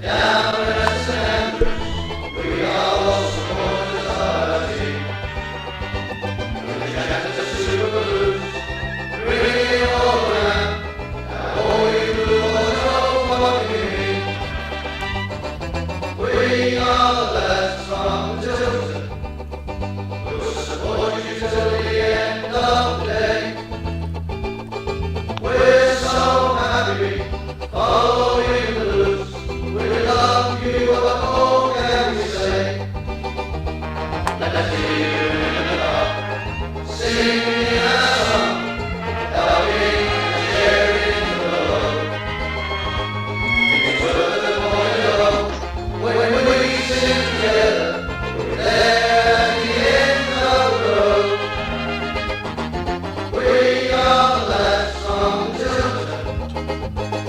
We are lads from Tilton. We'll support you till the end of the day. We're so happy following the blues. We love you, what more can we say? Let's hear in the dark, singing a song, loving and sharing the love. It's worth the morning when we sing together, we're there at the end of the road. We are the lads from Tilton.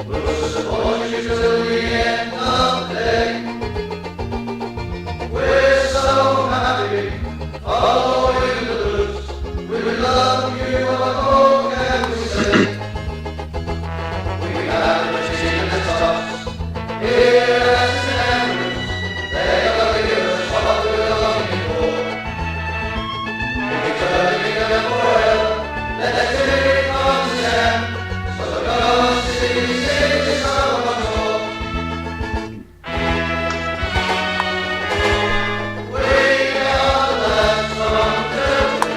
We'll support you till the end of the day. We're so happy following the blues. We love you, what more can we say? We have a team in the tops here at St Andrews. They are here what we're longing for. Returning them forever, let's take on the hand. So come sing someone more. We are the lads from Tilton.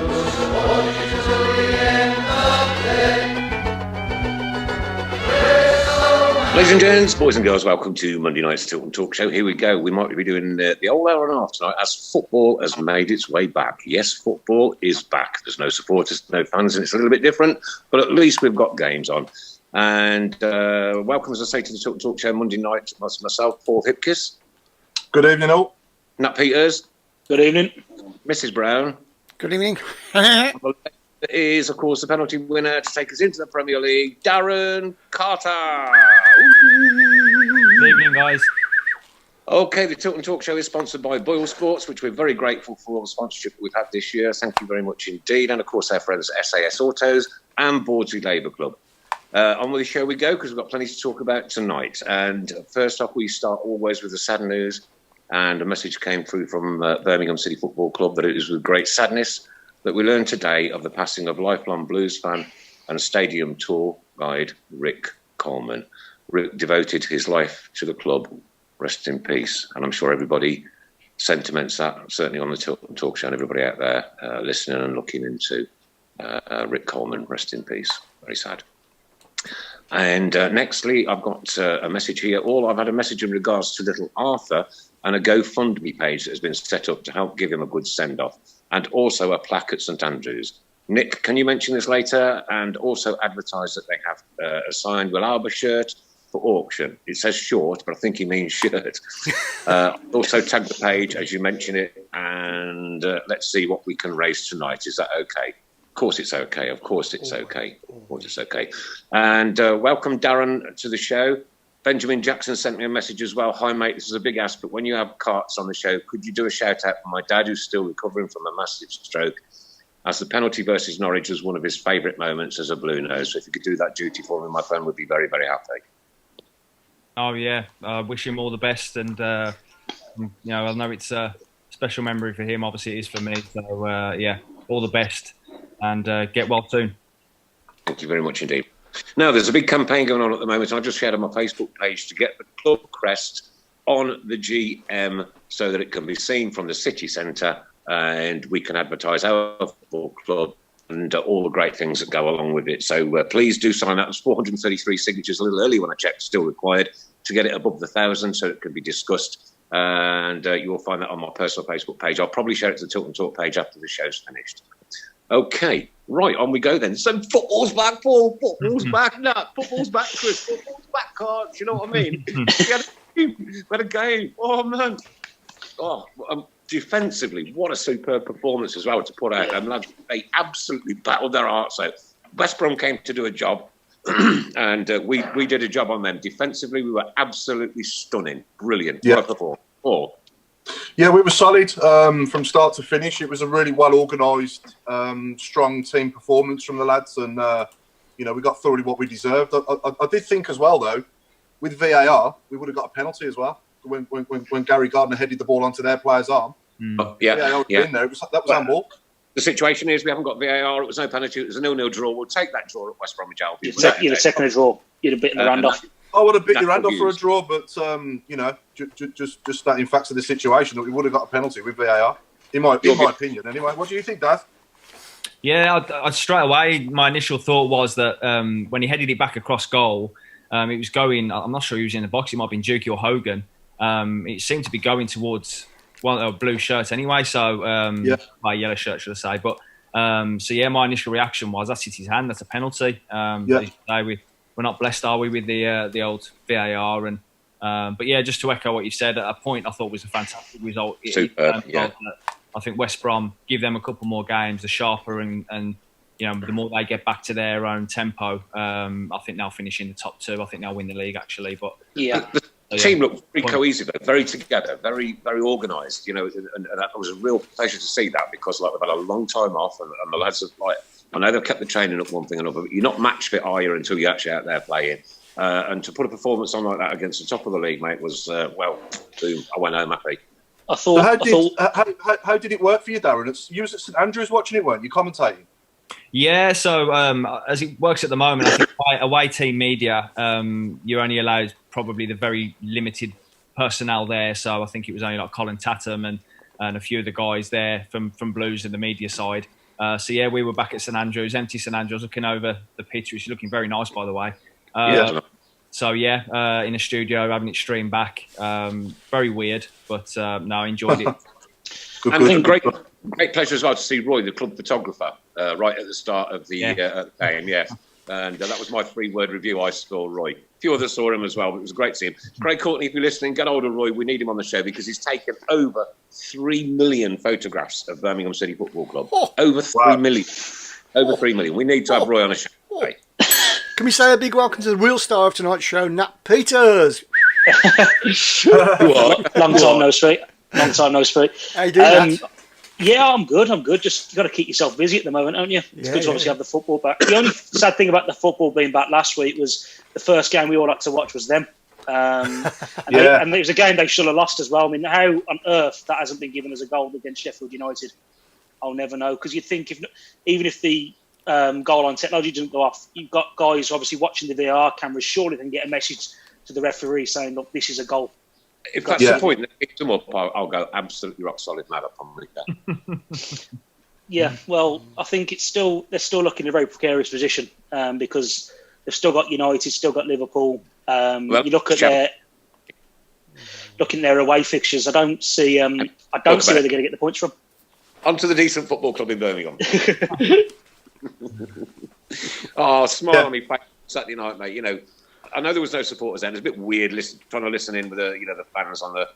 We'll support you till the end of the day. We're so Ladies and gents, boys and girls, welcome to Monday night's Tilton Talk Show. Here we go. We might be doing the old hour and a half tonight as football has made its way back. Yes, football is back. There's no supporters, no fans, and it's a little bit different, but at least we've got games on. And welcome, as I say, to the Tilton Talk Show Monday night. Myself, Paul Hipkiss, Good evening, all. Nat Peters, Good evening. Mrs. Brown. Good evening. Is, of course, the penalty winner to take us into the Premier League, Darren Carter. Good evening, guys. Okay, the Tilton Talk Show is sponsored by Boyle Sports, which we're very grateful for the sponsorship we've had this year. Thank you very much indeed. And, of course, our friends at SAS Autos and Bawdsey Labour Club. On with the show we go, because we've got plenty to talk about tonight. And first off, we start always with the sad news. And a message came through from Birmingham City Football Club that it is with great sadness that we learned today of the passing of lifelong Blues fan and stadium tour guide Rick Coleman. Rick devoted his life to the club. Rest in peace. And I'm sure everybody sentiments that, certainly on the Tilton Talk Show, and everybody out there listening and looking into Rick Coleman. Rest in peace. Very sad. And nextly, I've got a message here. I've had a message in regards to little Arthur and a GoFundMe page that has been set up to help give him a good send-off, and also a plaque at St Andrews. Nick, can you mention this later? And also advertise that they have a signed Will Arbor shirt for auction. It says short, but I think he means shirt. Also tag the page as you mention it, and let's see what we can raise tonight. Is that okay? Of course it's okay. Of course it's okay. Of course it's okay. And welcome, Darren, to the show. Benjamin Jackson sent me a message as well. Hi, mate, this is a big ask, but when you have Carts on the show, could you do a shout-out for my dad, who's still recovering from a massive stroke, as the penalty versus Norwich was one of his favourite moments as a Blue Nose. So if you could do that duty for me, my friend would be very, very happy. Oh, yeah. I wish him all the best. And, I know it's a special memory for him. Obviously, it is for me. So, yeah, all the best. And get well soon. Thank you very much indeed. Now, there's a big campaign going on at the moment. I just shared on my Facebook page to get the club crest on the GM so that it can be seen from the city centre and we can advertise our football club and all the great things that go along with it. So please do sign up. There's 433 signatures, a little early when I checked, still required to get it above the 1,000 so it can be discussed. And you will find that on my personal Facebook page. I'll probably share it to the Tilton Talk page after the show's finished. Okay, right, on we go then. So football's back, Paul. Football's back, Nat. Football's back, Chris. Football's back, Cards. You know what I mean? we had a game. Oh, man. Oh, defensively, what a superb performance as well to put out. Lads, they absolutely battled their hearts out. West Brom came to do a job, and we did a job on them. Defensively, we were absolutely stunning. Brilliant. Yeah. What a performance. Paul. Yeah, we were solid from start to finish. It was a really well-organised, strong team performance from the lads, and we got thoroughly what we deserved. I did think as well, though, with VAR, we would have got a penalty as well when Gary Gardner headed the ball onto their player's arm. Oh, yeah, VAR would have been there. That was our ball. The situation is we haven't got VAR. It was no penalty. It was a 0-0 draw. We'll take that draw at West Bromwich Albion. You'd have taken a draw. You'd have bitten the Randolph. I would have bit your hand off for a draw, but just stating facts of the situation, that we would have got a penalty with VAR. In my opinion, anyway. What do you think, Daz? Yeah, I straight away, my initial thought was that when he headed it back across goal, it was going. I'm not sure he was in the box. It might have been Dukey or Hogan. It seemed to be going towards a blue shirt anyway. So my yellow shirt, should I say? But my initial reaction was that's his hand. That's a penalty. We're not blessed, are we, with the old VAR? And but yeah, just to echo what you said, at a point I thought was a fantastic result. Superb, I think West Brom, give them a couple more games, the sharper and the more they get back to their own tempo, I think they'll finish in the top 2. I think they'll win the league actually. But the team looked very cohesive, very together, very very organised. And it was a real pleasure to see that because we've had a long time off, and the lads have I know they've kept the training up one thing or another, but you're not match fit, are you, until you're actually out there playing. And to put a performance on like that against the top of the league, mate, was boom. I went home happy. How did it work for you, Darren? You was at St Andrews watching it, weren't you, commentating? Yeah, so as it works at the moment, I think by away team media, you're only allowed probably the very limited personnel there. So I think it was only like Colin Tatham and a few of the guys there from Blues and the media side. We were back at St Andrews, empty St Andrews, looking over the pitch, which is looking very nice, by the way. In a studio, having it streamed back. Very weird, but I enjoyed it. Great pleasure as well to see Roy, the club photographer, right at the start of the game. Yeah, and that was my 3-word review. I saw Roy. A few others saw him as well, but it was great to see him. Craig Courtney, if you're listening, get hold of Roy. We need him on the show because he's taken over 3 million photographs of Birmingham City Football Club. Over 3 million. Over 3 million. We need to have Roy on the show today. Can we say a big welcome to the real star of tonight's show, Nat Peters? Long time no speak. How you doing, Nat? Yeah, I'm good. Just you got to keep yourself busy at the moment, don't you? It's good to obviously have the football back. The only sad thing about the football being back last week was the first game we all had to watch was them. And it was a game they should have lost as well. I mean, how on earth that hasn't been given as a goal against Sheffield United, I'll never know. Because you'd think even if the goal line technology doesn't go off, you've got guys obviously watching the VAR cameras. Surely they can get a message to the referee saying, "Look, this is a goal." If that's the point, that picks them up, I'll go absolutely rock solid mad up on that. Yeah, well, I think they're still looking in a very precarious position because they've still got United, still got Liverpool. You look at their away fixtures. I don't see where they're going to get the points from. On to the decent football club in Birmingham. Smile on me Saturday night, mate. I know there was no supporters then. It's a bit weird trying to listen in with the fans on the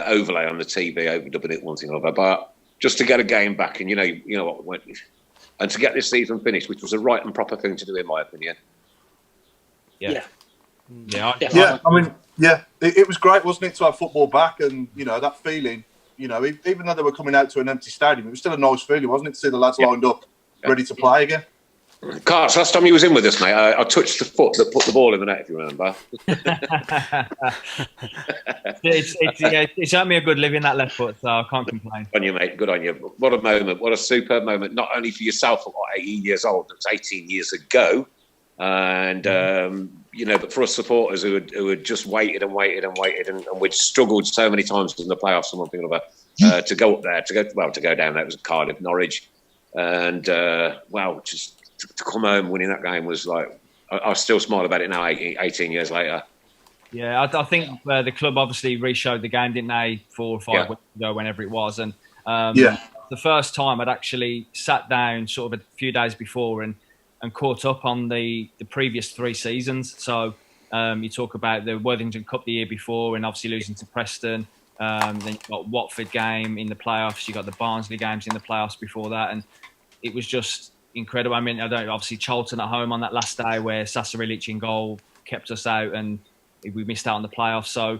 overlay on the TV, overdubbing it one thing or another. But just to get a game back, and and to get this season finished, which was a right and proper thing to do, in my opinion. Yeah. It was great, wasn't it, to have football back, and that feeling. Even though they were coming out to an empty stadium, it was still a nice feeling, wasn't it, to see the lads lined up, ready to play again. Carts, last time you was in with us, mate, I touched the foot that put the ball in the net, if you remember. It's had me a good living, that left foot, so I can't complain. Good on you, mate. Good on you. What a moment. What a superb moment. Not only for yourself at 18 years old, that's 18 years ago, and but for us supporters who had just waited and we'd struggled so many times in the playoffs and one thing or another to go up there, to go down there. It was Cardiff, Norwich, and just to come home winning that game was like, I still smile about it now, 18 years later. Yeah, I think the club obviously re-showed the game, didn't they, 4 or 5 weeks ago, whenever it was. And the first time I'd actually sat down sort of a few days before and caught up on the previous 3 seasons. So you talk about the Worthington Cup the year before and obviously losing to Preston. Then you've got Watford game in the playoffs. You got the Barnsley games in the playoffs before that. And it was just incredible. I mean, obviously Charlton at home on that last day where Sasa Ilic in goal kept us out and we missed out on the playoffs. So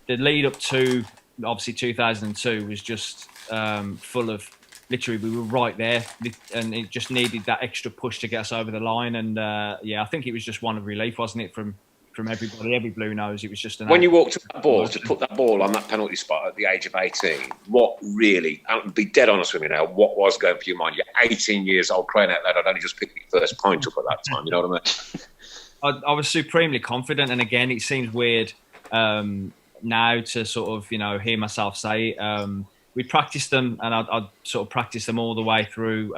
the lead up to obviously 2002 was just full of, literally we were right there and it just needed that extra push to get us over the line. And I think it was just one of relief, wasn't it, from from everybody. Every Blue knows it was just an. When you walked to that ball, to put that ball on that penalty spot at the age of 18, what really, I'll be dead honest with you now, what was going through your mind? You're 18 years old, crying out loud, I'd only just picked my first point up at that time, you know what I mean? I was supremely confident, and again, it seems weird now to sort of, hear myself say it. We practiced them, and I'd sort of practiced them all the way through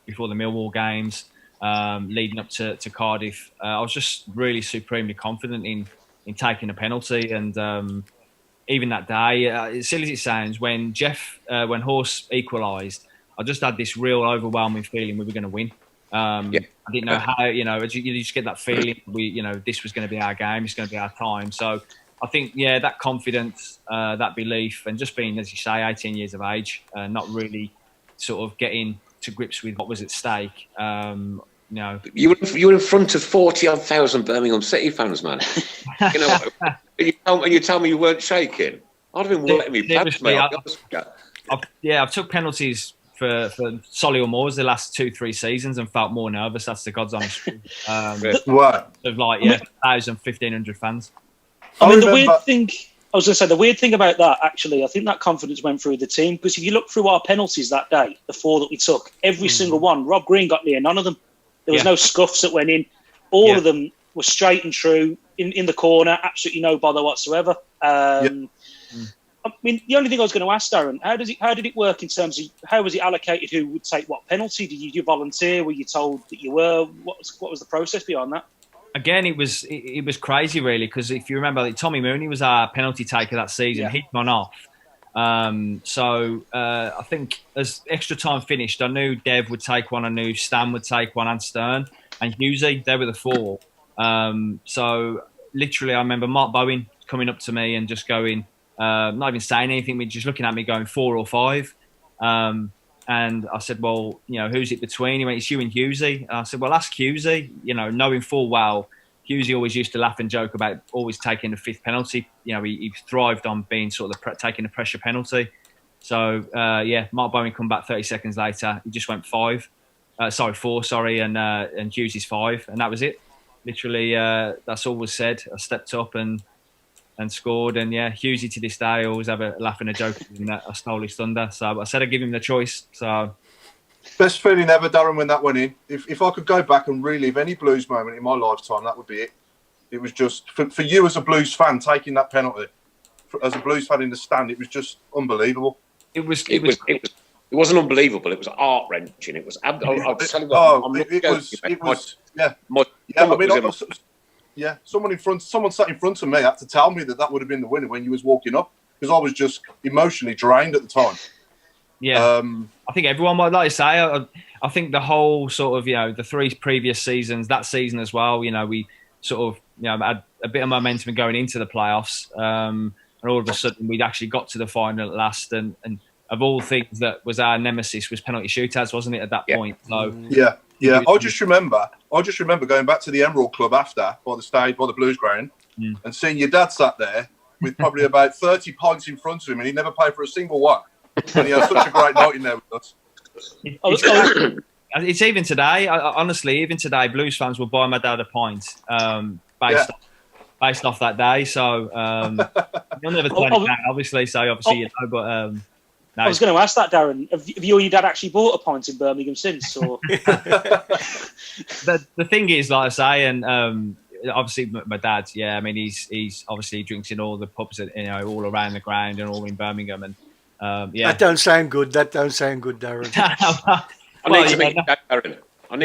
before the Millwall games, leading up to Cardiff. I was just really supremely confident in taking a penalty, and even that day, as silly as it sounds, when Horse equalised, I just had this real overwhelming feeling we were going to win. I didn't know how, you just get that feeling this was going to be our game, it's going to be our time. So I think, that confidence, that belief, and just being, as you say, 18 years of age, not really sort of getting to grips with what was at stake. You were in front of 40,000 Birmingham City fans, man. And you tell me you weren't shaking. I'd have been wetting me pants, mate. I've took penalties for Solihull Moors the last 2-3 seasons and felt more nervous. That's the God's honest truth. What? Of 1,500 fans. I mean, the weird thing, I was going to say, the weird thing about that, actually, I think that confidence went through the team, because if you look through our penalties that day, the 4 that we took, every single one, Rob Green got near none of them. There was no scuffs that went in. All of them were straight and true, in the corner, absolutely no bother whatsoever. I mean, the only thing I was going to ask, Darren, how did it work in terms of how was it allocated? Who would take what penalty? Did you volunteer? Were you told that you were? What was the process behind that? Again, it was crazy, really, because if you remember, Tommy Mooney was our penalty taker that season. Yeah. He'd gone off. So I think as extra time finished, I knew Dev would take one, I knew Stan would take one, and Stern, and Hughesy, they were the 4. So literally, I remember Mark Bowen coming up to me and just going, not even saying anything, but just looking at me going 4 or 5. And I said, well, who's it between? He went, it's you and Hughesy. And I said, well, ask Hughesy. Knowing full well, Hughesy always used to laugh and joke about always taking the 5th penalty. He thrived on being sort of taking the pressure penalty. So, Mark Bowen come back 30 seconds later. He just went 4, and Hughesy's 5. And that was it. Literally, that's all was said. I stepped up and scored. And Hughesy to this day, I always have a laugh and a joke with him that I stole his thunder. So I said I'd give him the choice. So best feeling ever, Darren, when that went in. If I could go back and relive any Blues moment in my lifetime, that would be it. It was just for you as a Blues fan taking that penalty. As a Blues fan in the stand, it was just unbelievable. It wasn't unbelievable. It was heart wrenching. It was. I'll tell you what. Someone sat in front of me had to tell me that would have been the winner when you was walking up, because I was just emotionally drained at the time. Yeah, I think everyone might, like I say, I think the whole sort of, the 3 previous seasons, that season as well, we sort of, had a bit of momentum going into the playoffs, and all of a sudden we'd actually got to the final at last, and of all things, that was our nemesis was penalty shootouts, wasn't it, at that point? So yeah. I just remember going back to the Emerald Club after, by the Blues ground, and seeing your dad sat there with probably about 30 pints in front of him, and he never paid for a single one. And he had such a great night in there with us. It's even today. Honestly, even today, Blues fans will buy my dad a pint based off that day. So you'll never turn it down, obviously. So obviously, but. No. I was going to ask that, Darren. Have you or your dad actually bought a pint in Birmingham since? Or the thing is, like I say, and obviously my dad, I mean, he's obviously drinks in all the pubs, all around the ground and all in Birmingham, and That don't sound good. Darren. I need to meet Darren. I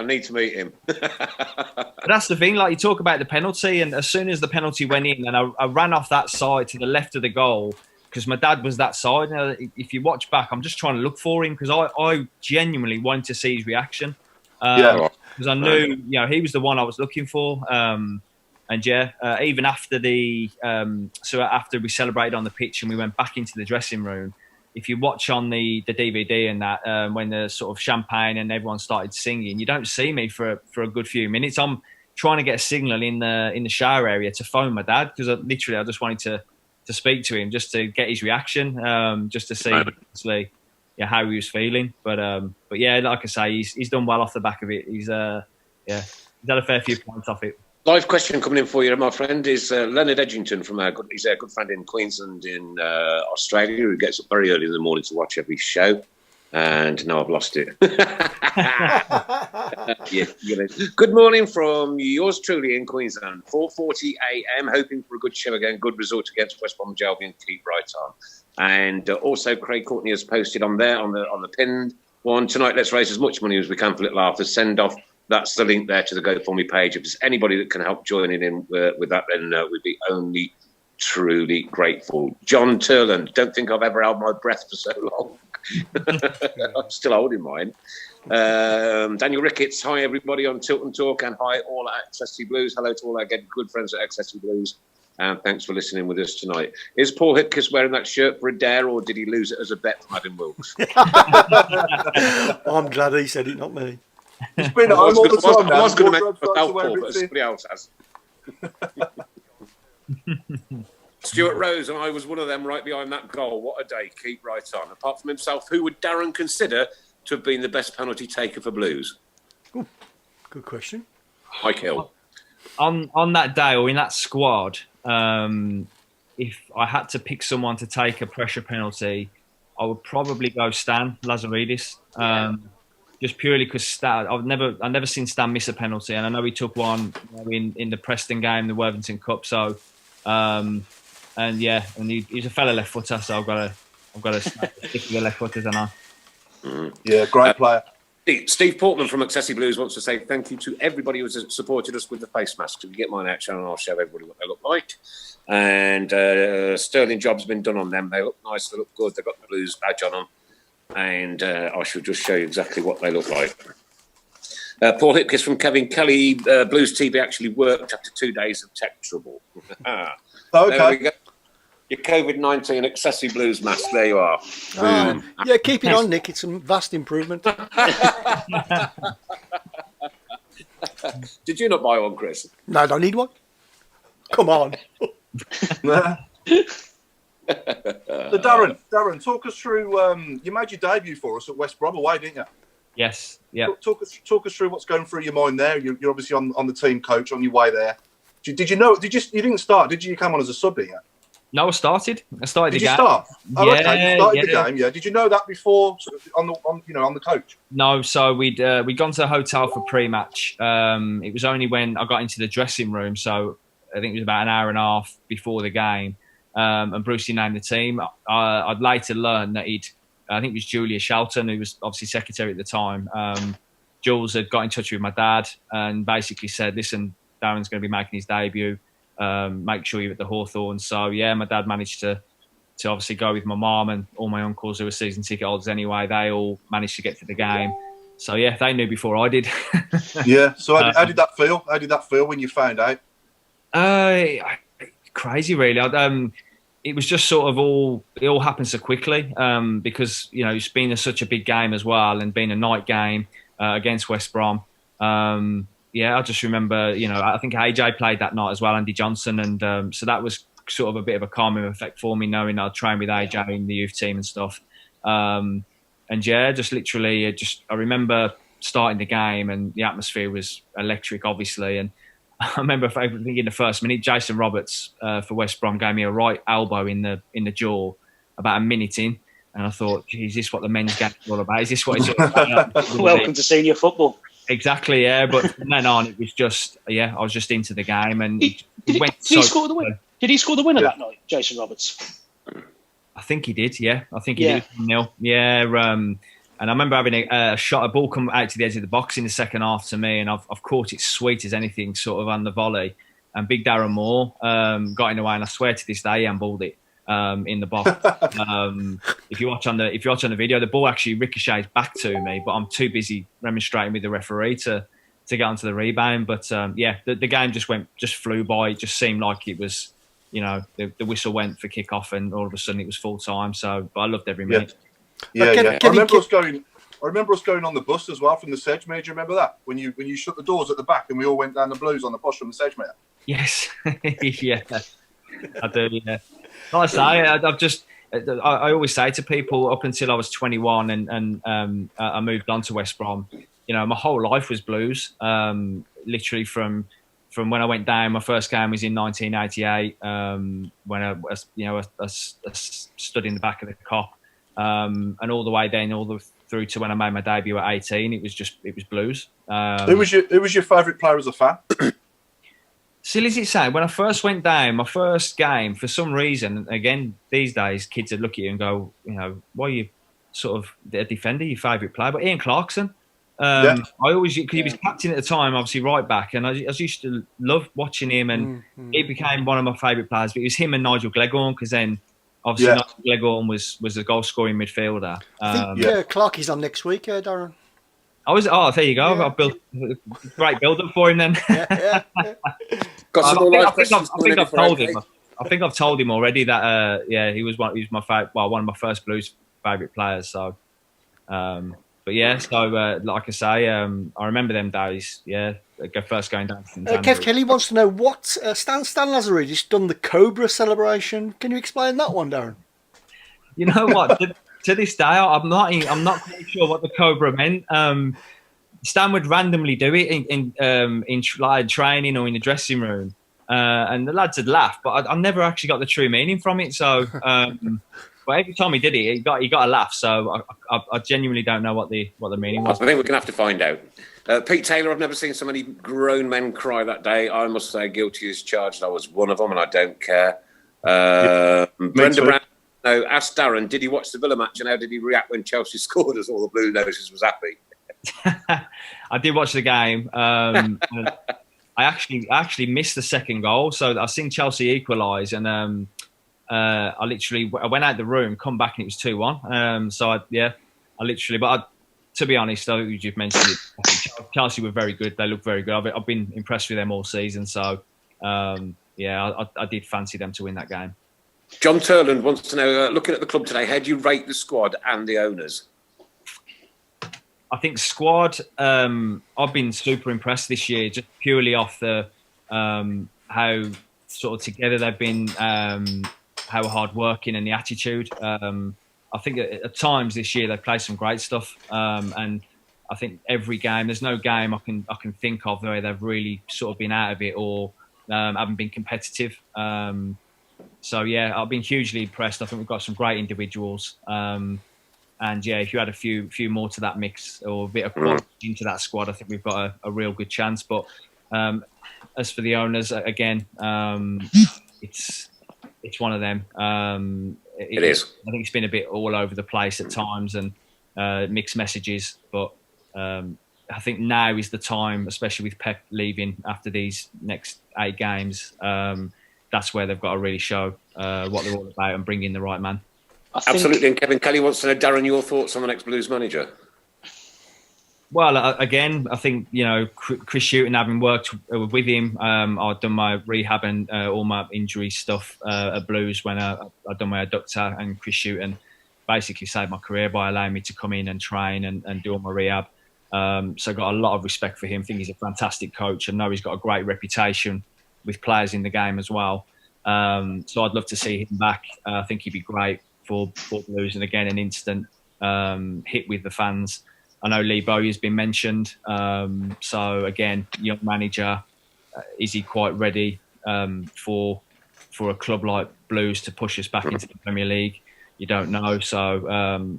need to meet him. But that's the thing. Like, you talk about the penalty, and as soon as the penalty went in, and I ran off that side to the left of the goal, because my dad was that side. If you watch back, I'm just trying to look for him, because I genuinely wanted to see his reaction. Because I knew, he was the one I was looking for. Even after after we celebrated on the pitch and we went back into the dressing room, if you watch on the DVD and that, when the sort of champagne and everyone started singing, you don't see me for a good few minutes. I'm trying to get a signal in the shower area to phone my dad, because I just wanted to speak to him, just to get his reaction, just to see obviously, how he was feeling. But like I say, he's done well off the back of it. He's had a fair few points off it. Live question coming in for you, my friend, is Leonard Edgington from he's a good friend in Queensland in Australia, who gets up very early in the morning to watch every show. And now I've lost it. Good morning from yours truly in Queensland. 4:40 a.m. Hoping for a good show again. Good result against West Bromwich Albion. Keep right on. And also, Craig Courtney has posted on there on the pinned one tonight. Let's raise as much money as we can for Little Arthur send off. That's the link there to the GoFundMe page. If there's anybody that can help joining in with that, then we'd be only truly grateful. John Turland. Don't think I've ever held my breath for so long. I'm still holding mine. Daniel Ricketts, hi everybody on Tilton Talk, and hi all at XSC Blues. Hello to all our good friends at XSC Blues, and thanks for listening with us tonight. Is Paul Hipkiss wearing that shirt for a dare, or did he lose it as a bet from Adam Wilkes? I'm glad he said it, not me. He's been at home all the time now. I was going to make myself Paul, but somebody else has. Stuart Rose, and I was one of them right behind that goal. What a day. Keep right on. Apart from himself, who would Darren consider to have been the best penalty taker for Blues? Ooh, good question. Mike Hill. On that day, or in that squad, if I had to pick someone to take a pressure penalty, I would probably go Stan Lazaridis. Just purely because Stan, I've never seen Stan miss a penalty, and I know he took one in the Preston game, the Worthington Cup. So, and he's a fellow left footer, so I've got to stick with the left footers, and yeah, great player. Steve Portman from Accessi Blues wants to say thank you to everybody who has supported us with the face masks. If you get mine out, Sharon, I'll show everybody what they look like. And sterling job's been done on them. They look nice, they look good. They've got the Blues badge on them. And I shall just show you exactly what they look like. Paul Hipkiss from Kevin Kelly. Blues TV actually worked after 2 days of tech trouble. Okay. There we go. Your COVID-19 Accessi Blues mask. There you are. Yeah, keep it on, Nick. It's a vast improvement. Did you not buy one, Chris? No, I don't need one. Come on. So Darren, talk us through. You made your debut for us at West Brom away, didn't you? yes, yeah. Talk us through what's going through your mind there. You're obviously on the team coach on your way there. Did you know? You didn't start? Did you? You came on as a sub, didn't you? No, I started. Did the you game. start? Oh, Yeah, okay. You started yeah. the game. Yeah. Did you know that before on the coach? No, so we'd gone to the hotel for pre-match. It was only when I got into the dressing room, so I think it was about an hour and a half before the game, and Brucey named the team. I'd later learned that I think it was Julia Shelton, who was obviously secretary at the time. Jules had got in touch with my dad and basically said, listen, Darren's going to be making his debut. Make sure you're at the Hawthorn. So, yeah, my dad managed to obviously go with my mum and all my uncles who were season ticket holders anyway. They all managed to get to the game. So, yeah, they knew before I did. Yeah. So how did that feel? How did that feel when you found out? Crazy, really. It was just sort of it all happened so quickly because, it's been such a big game as well, and being a night game against West Brom. I just remember, I think AJ played that night as well, Andy Johnson. And so that was sort of a bit of a calming effect for me, knowing I'd train with AJ in the youth team and stuff. Just literally, I remember starting the game and the atmosphere was electric, obviously. And I remember, I think in the first minute, Jason Roberts for West Brom gave me a right elbow in the jaw about a minute in. And I thought, geez, is this what the men's game is all about? Is this what it's all about? Welcome to senior football. Exactly, yeah. But from then on, it was just, I was just into the game, and it went. Did he score the winner? Did he score the winner that night, Jason Roberts? I think he did. Yeah, I think he did. 1-0. Yeah. And I remember having a ball come out to the edge of the box in the second half to me, and I've caught it sweet as anything, sort of on the volley. And big Darren Moore got in the way, and I swear to this day, he handballed it in the box. If you watch on the video, the ball actually ricochets back to me, but I'm too busy remonstrating with the referee to get onto the rebound. But the game just flew by. It just seemed like it was, the whistle went for kick-off, and all of a sudden it was full time. So, but I loved every minute. Yeah. I remember us going on the bus as well from the Sedgemeer. Do you remember that when you shut the doors at the back and we all went down the Blues on the bus from the Sedgemeer? Yes, yeah, I do. Yeah, like I say, I always say to people up until I was 21 and I moved on to West Brom. My whole life was Blues. Literally from from when I went down. My first game was in 1988 when I stood in the back of the Cop, and all the way then, through to when I made my debut at 18. It was Blues. Who was your favourite player as a fan? Silly as it sounds, when I first went down, my first game, for some reason, again, these days, kids would look at you and go, why are you sort of a defender, your favourite player? But Ian Clarkson, I always, because he was captain at the time, obviously right back, and I used to love watching him, and he became one of my favourite players. But it was him and Nigel Gleghorn, because then, obviously, Nigel Gleghorn was a goal-scoring midfielder. I think Clarkie's on next week, Darren. There you go. Yeah. I've built a great build-up for him then. Got some more live questions I think I've coming in told for him. I think I've told him already that he was my one of my first Blues favourite players. So, like I say, I remember them days. Yeah, first going down. Kev Kelly wants to know what Stan Lazaridis done the Cobra celebration. Can you explain that one, Darren? You know what? To this day, I'm not quite sure what the Cobra meant. Stan would randomly do it in training or in the dressing room, and the lads would laugh. But I never actually got the true meaning from it. So, but every time he did it, he got a laugh. So I genuinely don't know what the meaning was. I think we're going to have to find out. Pete Taylor, I've never seen so many grown men cry that day. I must say, guilty as charged. I was one of them, and I don't care. Brenda Brown. No, ask Darren, did he watch the Villa match and how did he react when Chelsea scored as all the Blue Noses was happy? I did watch the game. I actually missed the second goal. So I seen Chelsea equalise and I went out the room, come back and it was 2-1. To be honest, though, you've mentioned it, I think Chelsea were very good. They look very good. I've been impressed with them all season. So, I did fancy them to win that game. John Turland wants to know, looking at the club today, how do you rate the squad and the owners? I think squad, I've been super impressed this year, just purely off the how sort of together they've been, how hard working and the attitude. I think at times this year they've played some great stuff, and I think every game, there's no game I can think of where they've really sort of been out of it or haven't been competitive. I've been hugely impressed. I think we've got some great individuals. If you add a few more to that mix or a bit of quality into that squad, I think we've got a real good chance. But as for the owners, again, it's one of them. It is. I think it's been a bit all over the place at times and mixed messages. But I think now is the time, especially with Pep leaving after these next 8 games. That's where they've got to really show what they're all about and bring in the right man. Absolutely. And Kevin Kelly wants to know, Darren, your thoughts on the next Blues manager? Well, again, I think, Chris Shooten, having worked with him, I've done my rehab and all my injury stuff at Blues when I've done my adductor, and Chris Shooten basically saved my career by allowing me to come in and train and do all my rehab. So I've got a lot of respect for him. I think he's a fantastic coach and know he's got a great reputation with players in the game as well. So I'd love to see him back. I think he'd be great for Blues, and again, an instant hit with the fans. I know Lee Bowyer's been mentioned. So again, young manager, is he quite ready for a club like Blues to push us back into the Premier League? You don't know. So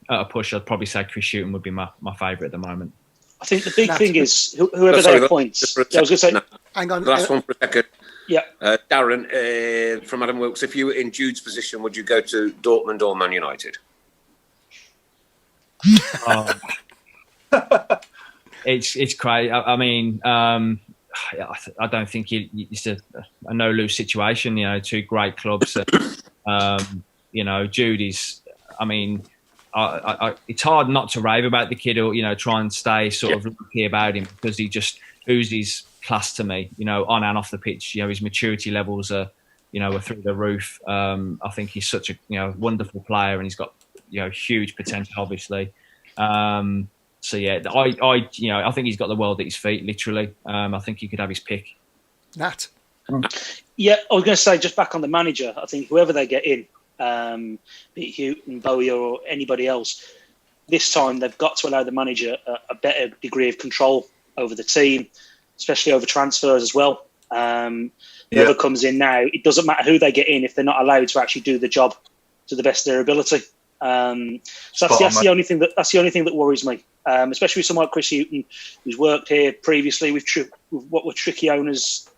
at a push, I'd probably say Chris Shooten would be my favourite at the moment. I think the big thing is whoever they appoint. I was going to say, hang on. Last one for a second. Yeah. Darren, from Adam Wilkes, if you were in Jude's position, would you go to Dortmund or Man United? It's crazy. I mean, I don't think it's a no-lose situation. 2 great clubs. Jude is. I mean, it's hard not to rave about the kid or try and stay sort of lucky about him, because he just oozes class to me. On and off the pitch. His maturity levels are through the roof. I think he's such a wonderful player, and he's got huge potential, obviously. I think he's got the world at his feet, literally. I think he could have his pick. Nat? Yeah, I was going to say, just back on the manager, I think whoever they get in, be it Houghton, Bowyer or anybody else, this time they've got to allow the manager a better degree of control over the team. especially over transfers as well. Whoever comes in now, it doesn't matter who they get in if they're not allowed to actually do the job to the best of their ability. So that's the only thing that worries me, especially with someone like Chris Hughton, who's worked here previously with what were tricky owners,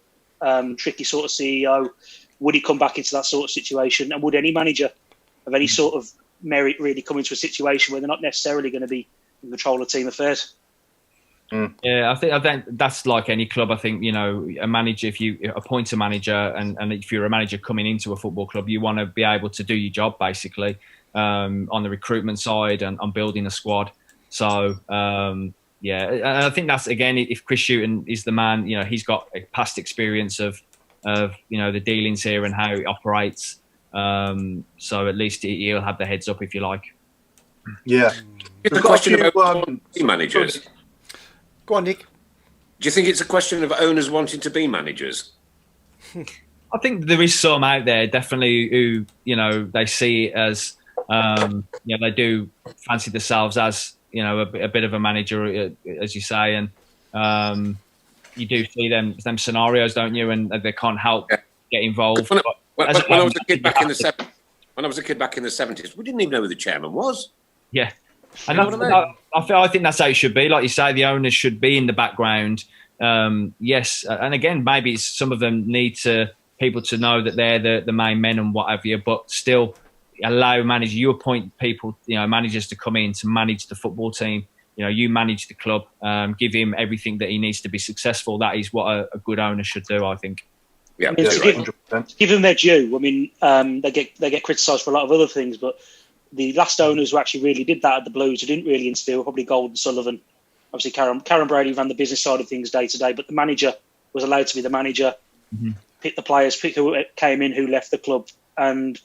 tricky sort of CEO. Would he come back into that sort of situation? And would any manager of any sort of merit really come into a situation where they're not necessarily going to be in control of team affairs? Yeah, I think that's like any club. I think, a manager, if you appoint a manager and if you're a manager coming into a football club, you want to be able to do your job basically on the recruitment side and on building a squad. So, and I think that's, again, if Chris Hughton is the man, he's got a past experience of the dealings here and how it operates. So at least he'll have the heads up, if you like. Yeah. It's a question about managers. Go on, Nick. Do you think it's a question of owners wanting to be managers? I think there is some out there definitely who, they see it as, they do fancy themselves as, a bit of a manager, as you say, and you do see them scenarios, don't you? And they can't help get involved. When I was a kid back in the 70s, we didn't even know who the chairman was. Yeah. And I think that's how it should be. Like you say, the owners should be in the background. Yes, and again, maybe some of them need people to know that they're the main men and what have you, but still allow managers. You appoint people, managers to come in to manage the football team. You manage the club. Give him everything that he needs to be successful. That is what a good owner should do, I think. Yeah, to give them their due. I mean, they get criticised for a lot of other things, but the last owners who actually really did that at the Blues, who didn't really instill, were probably Gold and Sullivan. Obviously, Karen Brady ran the business side of things day to day, but the manager was allowed to be the manager, pick the players, pick who came in, who left the club. And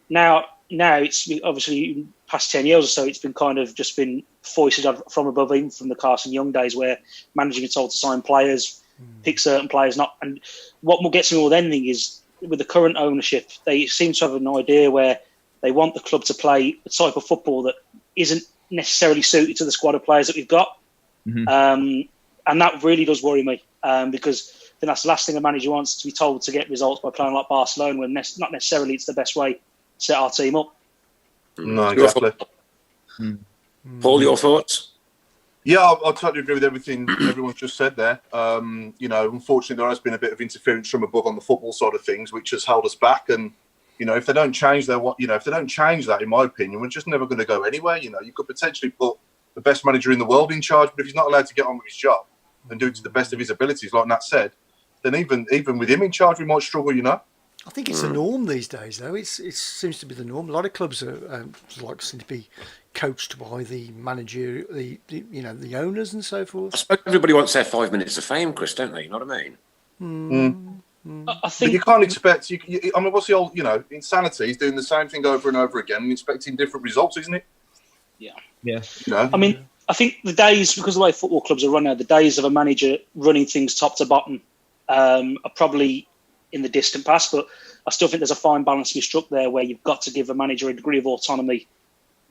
now it's obviously past 10 years or so, it's been kind of just been foisted from above, even from the Carson Young days, where managers are told to sign players, pick certain players. And what gets me more than anything is, with the current ownership, they seem to have an idea where they want the club to play a type of football that isn't necessarily suited to the squad of players that we've got. And that really does worry me, because I think that's the last thing a manager wants, to be told to get results by playing like Barcelona, when not necessarily it's the best way to set our team up. No, exactly. Paul, your thoughts? Yeah, I totally agree with everything everyone's just said there. Unfortunately, there has been a bit of interference from above on the football side of things, which has held us back. And if they don't change that, in my opinion, we're just never going to go anywhere. You could potentially put the best manager in the world in charge, but if he's not allowed to get on with his job and do it to the best of his abilities, like Nat said, then even with him in charge, we might struggle. I think it's the norm these days, though. It seems to be the norm. A lot of clubs are seem to be coached by the manager, the owners and so forth. I suppose everybody wants their 5 minutes of fame, Chris, don't they? You know what I mean? I think, but you can't expect. What's the old? Insanity. He's doing the same thing over and over again and expecting different results, isn't it? Yeah. I mean, I think the days, because of the way football clubs are run now, the days of a manager running things top to bottom are probably in the distant past. But I still think there's a fine balance to be struck there, where you've got to give a manager a degree of autonomy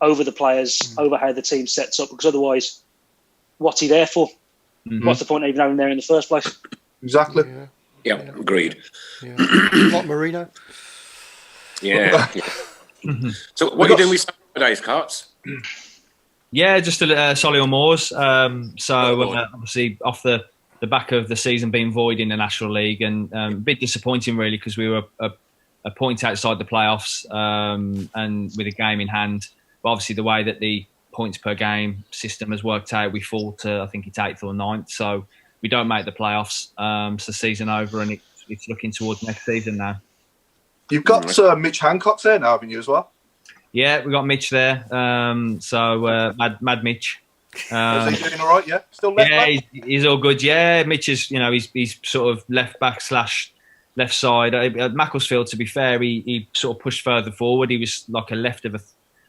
over the players, over how the team sets up, because otherwise, what's he there for? What's the point of even having him there in the first place? Exactly. Yeah, agreed. Yeah. Like Marino. Yeah. So what are you doing with Saturday's carts? Yeah, just Solihull Moors. Obviously off the back of the season being void in the National League, and a bit disappointing really, because we were a point outside the playoffs and with a game in hand. But obviously the way that the points per game system has worked out, we fall to, I think it's 8th or 9th. So we don't make the playoffs. So season over, and it's looking towards next season now. You've got Mitch Hancock there now, haven't you, as well? Yeah, we got Mitch there. Mad Mitch. Is he doing all right? Yeah, still left back? He's all good. Yeah, Mitch is. He's sort of left back / left side. At Macclesfield, to be fair, he sort of pushed further forward. He was like a left of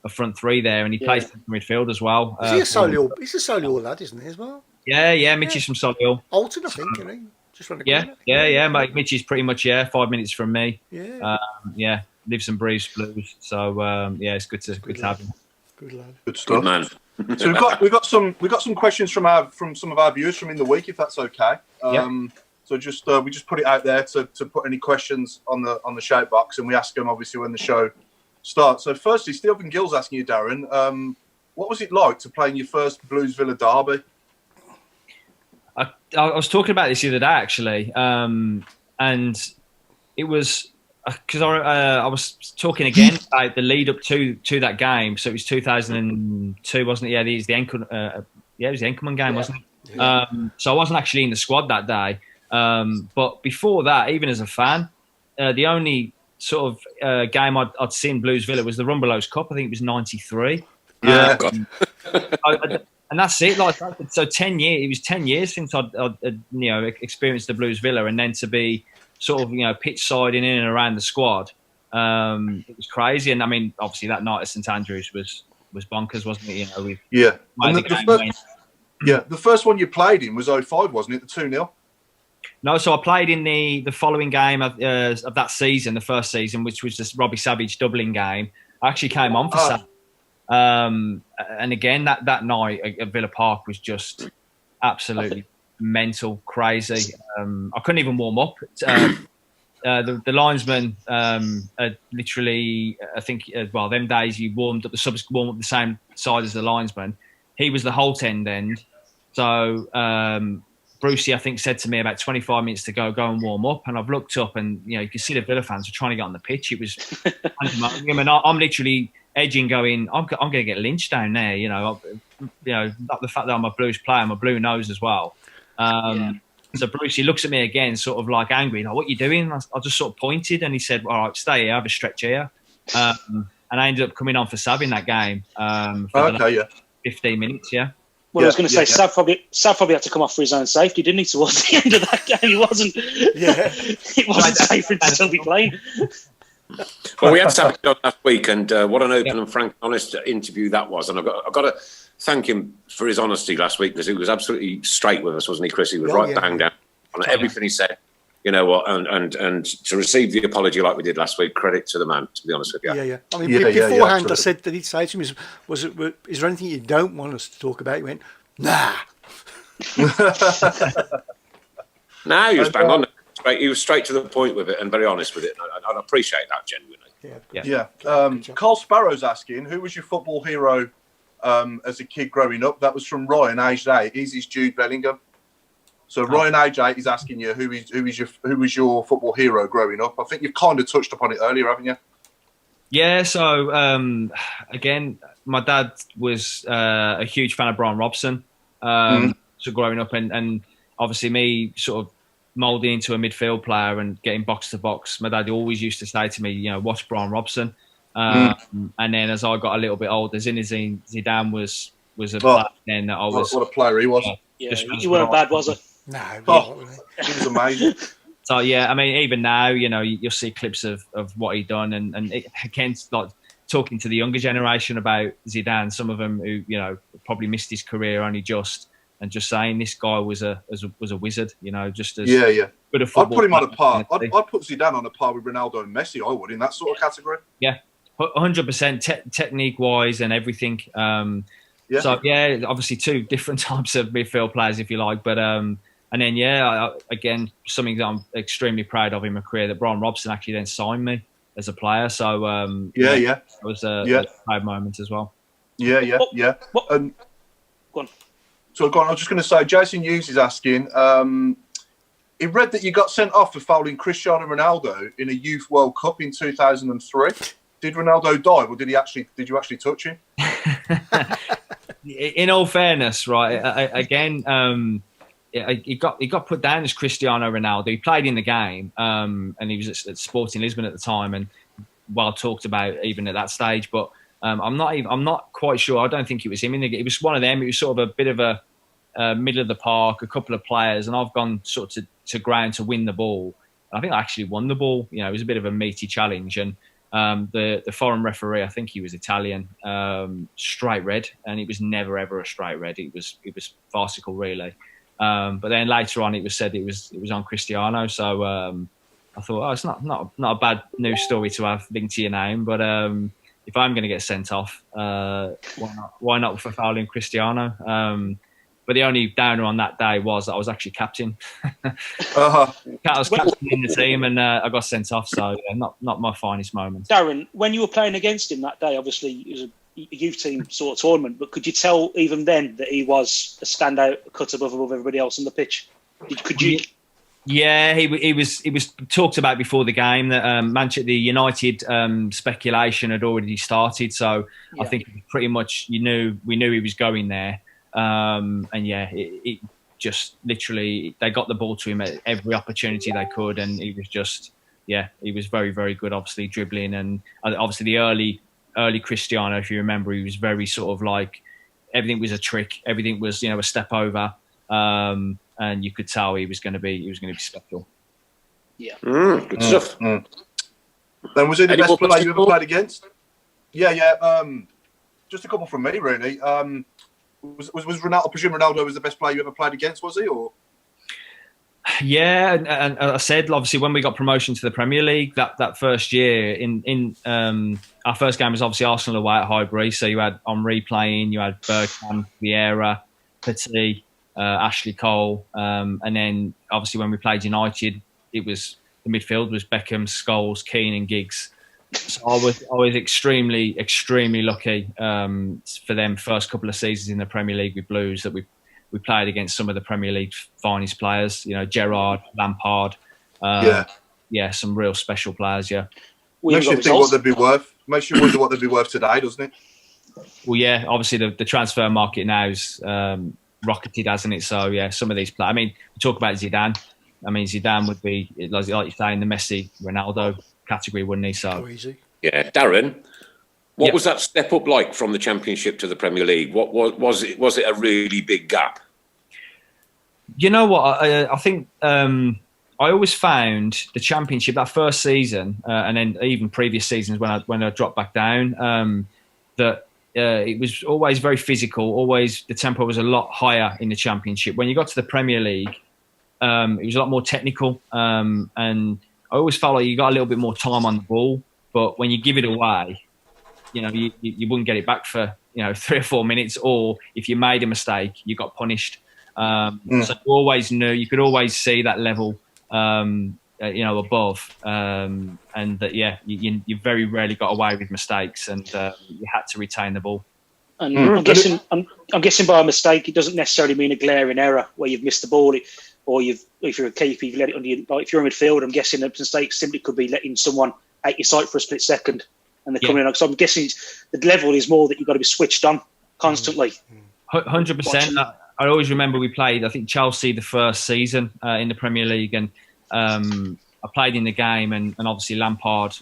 a front three there, and he plays midfield as well. Is he a Solihull? He's a Solihull lad, isn't he, as well? Yeah. Mitch is from Solihull. Alton, I think, isn't he? Just run a corner. Yeah. Mate, Mitch is pretty much 5 minutes from me. Yeah. Lives and breathes Blues. So it's good to have him. Good lad. Good stuff. Good man. So we've got some questions from some of our viewers from in the week, if that's okay. So just we just put it out there to put any questions on the shout box, and we ask them obviously when the show starts. So firstly, Stephen Gill's asking you, Darren, what was it like to play in your first Blues Villa derby? I was talking about this the other day actually, and it was because I was talking again about the lead up to that game. So it was 2002, wasn't it? Yeah, it was the Enkelman game, wasn't it? Yeah. So I wasn't actually in the squad that day. But before that, even as a fan, the only sort of game I'd seen Blues Villa was the Rumbelows Cup. I think it was '93. Yeah. And that's it. Like, so 10 years. It was 10 years since I'd experienced the Blues Villa, and then to be sort of pitch siding in and around the squad, it was crazy. And I mean, obviously that night at St Andrews was bonkers, wasn't it? The first one you played in was 05, wasn't it? The 2-0. No, so I played in the following game of that season, the first season, which was this Robbie Savage Dublin game. I actually came on for Savage. And again, that night at Villa Park was just absolutely mental, crazy. I couldn't even warm up. The linesman literally, I think, them days you warmed up, the subs warm up the same side as the linesman. He was the Holt end. So Brucey, I think, said to me about 25 minutes to go and warm up. And I've looked up and, you could see the Villa fans were trying to get on the pitch. It was, I'm literally edging going, I'm going to get lynched down there, not the fact that I'm a Blues player, I'm a Blue nose as well. So Brucey looks at me again, sort of like angry, like, what are you doing? I just sort of pointed and he said, all right, stay here, have a stretch here. And I ended up coming on for Sav in that game. For 15 minutes, yeah. Well, I was going to say, Sav probably had to come off for his own safety, didn't he? Towards the end of that game, he wasn't. Yeah, it wasn't safe for him to still be playing. Well, we had Sav on last week, and what an open and frank, honest interview that was. And I've got to thank him for his honesty last week, because he was absolutely straight with us, wasn't he, Chris? He was bang down on everything he said. You know what? And to receive the apology like we did last week, credit to the man, to be honest with you. Yeah. I mean, beforehand, I said, did he say to him, is there anything you don't want us to talk about? He went, nah. No, he was bang on. He was straight to the point with it and very honest with it. And I appreciate that genuinely. Carl Sparrow's asking, who was your football hero as a kid growing up? That was from Ryan, aged 8. He's Jude Bellingham. So Ryan, aged 8, is asking you who was your football hero growing up. I think you've kind of touched upon it earlier, haven't you? Yeah. So again, my dad was a huge fan of Brian Robson. So growing up, and obviously me sort of moulding into a midfield player and getting box to box. My dad always used to say to me, watch Brian Robson. And then as I got a little bit older, Zinedine Zidane was a player then that I was. What a player he was! You weren't bad, was it? No, he was amazing. So yeah, I mean, even now, you'll see clips of what he done, and again, like talking to the younger generation about Zidane, some of them who probably missed his career only just. And just saying this guy was a wizard, just as good a football. I'd put him on a par. I'd put Zidane on a par with Ronaldo and Messi. I would, in that sort of category. Yeah, 100% technique wise and everything. So obviously two different types of midfield players, if you like. But and then again, something that I'm extremely proud of in my career, that Brian Robson actually then signed me as a player. So it was a proud moment as well. Yeah. And go on. So I was just going to say, Jason Hughes is asking, he read that you got sent off for fouling Cristiano Ronaldo in a Youth World Cup in 2003. Did Ronaldo dive, or did you actually touch him? In all fairness, right, he got put down as Cristiano Ronaldo. He played in the game, and he was at Sporting Lisbon at the time, and well talked about even at that stage, but. I'm not quite sure. I don't think it was him. It was one of them. It was sort of a bit of a middle of the park, a couple of players, and I've gone sort of to ground to win the ball. And I think I actually won the ball. It was a bit of a meaty challenge. And the foreign referee, I think he was Italian, straight red, and it was never ever a straight red. It was farcical, really. But then later on, it was said it was on Cristiano. So I thought, it's not a bad news story to have linked to your name, but. if I'm going to get sent off, why not for fouling Cristiano? But the only downer on that day was that I was actually captain. I was captain in the team, and I got sent off. So yeah, not my finest moment. Darren, when you were playing against him that day, obviously it was a youth team sort of tournament, but could you tell even then that he was a standout, a cut above everybody else on the pitch? Could you? Yeah, he was talked about before the game that Manchester United speculation had already started, so yeah. I think pretty much we knew he was going there, and yeah, it just literally they got the ball to him at every opportunity they could, and he was just he was very, very good, obviously dribbling, and obviously the early Cristiano, if you remember, he was very sort of like everything was a trick, everything was a step over. And you could tell he was going to be special. Yeah, good stuff. Then was he the best player you ever played against? Yeah. Just a couple from me, really. Was Ronaldo? I presume Ronaldo was the best player you ever played against, was he? Or yeah, and I said obviously when we got promotion to the Premier League that first year in our first game was obviously Arsenal away at Highbury, so you had Henry playing, you had Bergkamp, Vieira, Petit. Ashley Cole, and then obviously when we played United, it was the midfield was Beckham, Scholes, Keane, and Giggs. So I was extremely lucky for them first couple of seasons in the Premier League with Blues that we played against some of the Premier League's finest players. Gerrard, Lampard, some real special players. Yeah, makes you think what they'd be worth. Makes you wonder what they'd be worth today, doesn't it? Well, yeah, obviously the transfer market now is. Rocketed, hasn't it? So yeah, some of these players. I mean, we talk about Zidane. I mean, Zidane would be like you say in the Messi, Ronaldo category, wouldn't he? So easy. Yeah, Darren, what was that step up like from the Championship to the Premier League? What was it? Was it a really big gap? You know what? I think I always found the Championship that first season, and then even previous seasons when I dropped back down, that. It was always very physical. Always the tempo was a lot higher in the Championship. When you got to the Premier League, it was a lot more technical. And I always felt like you got a little bit more time on the ball. But when you give it away, you wouldn't get it back for 3 or 4 minutes. Or if you made a mistake, you got punished. So you always knew. You could always see that level. Above, and that you very rarely got away with mistakes, and you had to retain the ball. And I'm guessing by a mistake, it doesn't necessarily mean a glaring error where you've missed the ball, or if you're a keeper, you've let it under you. Like if you're a midfielder, I'm guessing a mistake simply could be letting someone out your sight for a split second, and they're coming in. So I'm guessing the level is more that you've got to be switched on constantly. 100%. I always remember we played, I think, Chelsea the first season in the Premier League, and I played in the game, and obviously Lampard,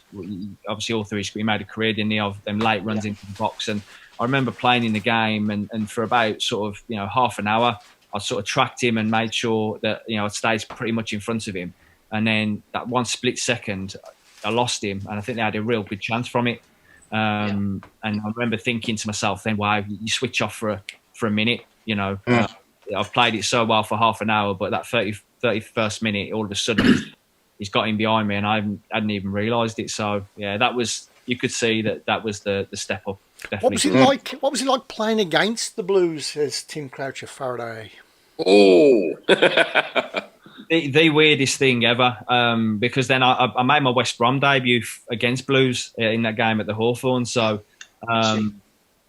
obviously all through his career, he made a career, didn't he, of them late runs into the box. And I remember playing in the game, and for about sort of half an hour, I sort of tracked him and made sure that I'd stayed pretty much in front of him. And then that one split second, I lost him, and I think they had a real good chance from it. And I remember thinking to myself, then, wow, you switch off for a minute, I've played it so well for half an hour, but that 31st minute, all of a sudden, he's got him behind me, and I hadn't even realised it. So yeah, that was, you could see that was the step up. Definitely. What was it like playing against the Blues as Tim Croucher Faraday? Oh, the weirdest thing ever. Because then I made my West Brom debut against Blues in that game at the Hawthorn. So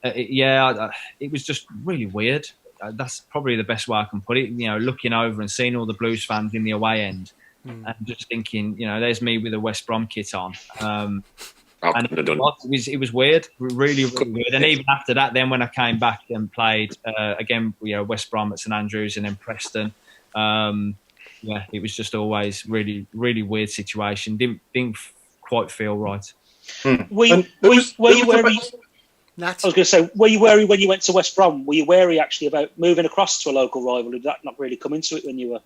it was just really weird. That's probably the best way I can put it. Looking over and seeing all the Blues fans in the away end, and just thinking, there's me with a West Brom kit on. And it was weird, really, really weird. And even after that, then when I came back and played again, West Brom at St Andrews and then Preston, it was just always really, really weird situation. Didn't quite feel right. Were you worried? I was going to say, were you worried when you went to West Brom? Were you wary actually about moving across to a local rival? Did that not really come into it when you were?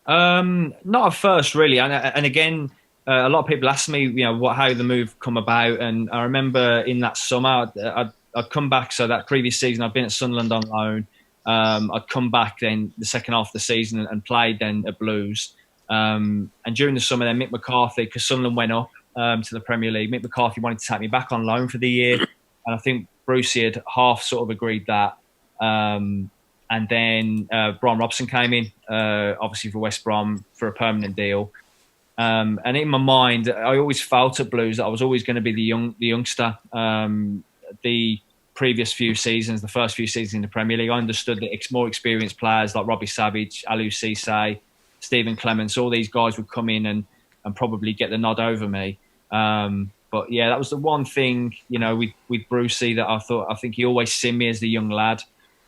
Not at first, really. And again, a lot of people ask me, how the move come about. And I remember in that summer, I'd come back. So that previous season, I'd been at Sunderland on loan. I'd come back then the second half of the season and played then at Blues. And during the summer, then Mick McCarthy, because Sunderland went up, to the Premier League. Mick McCarthy wanted to take me back on loan for the year, and I think Brucey had half sort of agreed that. And then Brian Robson came in, obviously for West Brom for a permanent deal. And in my mind, I always felt at Blues that I was always going to be the youngster. The previous few seasons, the first few seasons in the Premier League, I understood that more experienced players like Robbie Savage, Aliou Cisse, Stephen Clements, all these guys would come in and probably get the nod over me. But yeah, that was the one thing, with Brucey that I think he always seen me as the young lad.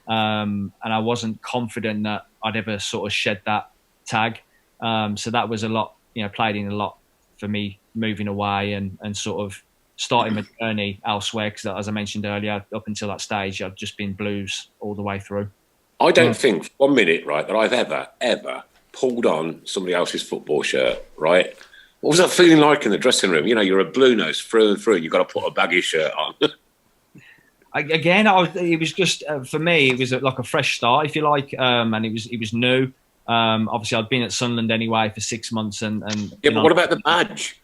And I wasn't confident that I'd ever sort of shed that tag. So that was a lot, played in a lot for me moving away and sort of starting my journey elsewhere. Because as I mentioned earlier, up until that stage, I'd just been Blues all the way through. I don't think for 1 minute, right, that I've ever pulled on somebody else's football shirt, right? What was that feeling like in the dressing room? You're a blue nose through and through. You've got to put a baggy shirt on. Again, it was just for me. It was like a fresh start, if you like, and it was new. Obviously, I'd been at Sunderland anyway for 6 months, and yeah. But what about the badge?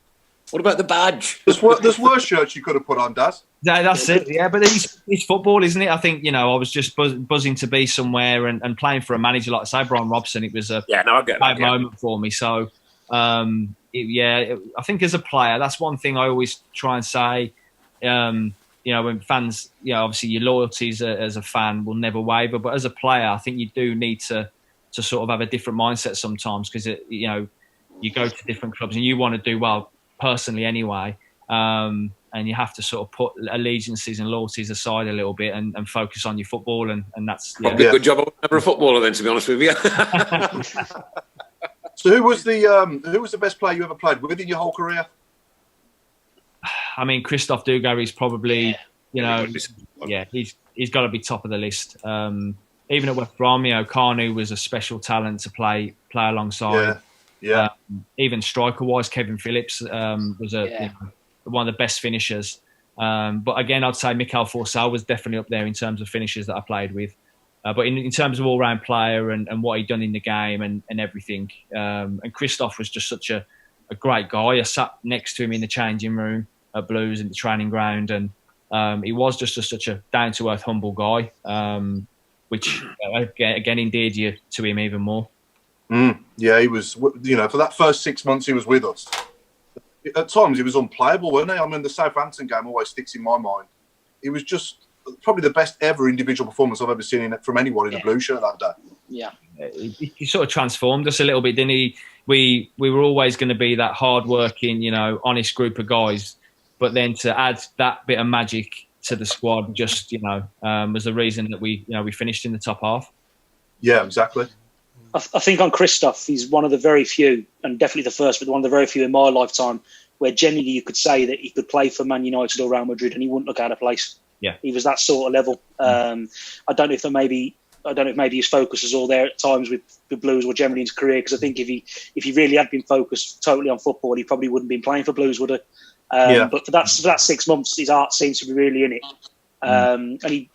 What about the badge? There's worse shirts you could have put on, Daz. Yeah, that's it. Yeah, but it's football, isn't it? I think I was just buzzing to be somewhere and playing for a manager like, say, Brian Robson. It was a I get that, moment for me. So, I think as a player, that's one thing I always try and say. When fans, obviously your loyalties as a fan will never waver, but as a player, I think you do need to sort of have a different mindset sometimes, because you go to different clubs and you want to do well personally anyway, and you have to sort of put allegiances and loyalties aside a little bit and focus on your football, and that's probably a good job. I was never a footballer then, to be honest with you. So who was the best player you ever played with in your whole career? I mean, Christophe Dugarry is probably, he's got to be top of the list. Even at West Brom, Carnu was a special talent to play alongside. Yeah. Even striker-wise, Kevin Phillips was one of the best finishers. But again, I'd say Mikel Forsell was definitely up there in terms of finishers that I played with. But in terms of all-round player and what he'd done in the game and everything, and Christophe was just such a great guy. I sat next to him in the changing room at Blues in the training ground, and he was just such a down-to-earth, humble guy, which again endeared you to him even more. Yeah, he was. For that first 6 months he was with us, at times he was unplayable, wasn't he? I mean, the Southampton game always sticks in my mind. He was just probably the best ever individual performance I've ever seen from anyone in a blue shirt that day. Yeah, he sort of transformed us a little bit, didn't he? We were always going to be that hard-working, honest group of guys, but then to add that bit of magic to the squad, just was the reason that we finished in the top half. Yeah, exactly. I think on Christophe, he's one of the very few, and definitely the first, but one of the very few in my lifetime, where genuinely you could say that he could play for Man United or Real Madrid and he wouldn't look out of place. Yeah, he was that sort of level. I don't know if maybe his focus is all there at times with Blues or generally in his career, because I think if he really had been focused totally on football, he probably wouldn't have been playing for Blues, would he? But for that 6 months, his heart seems to be really in it. And he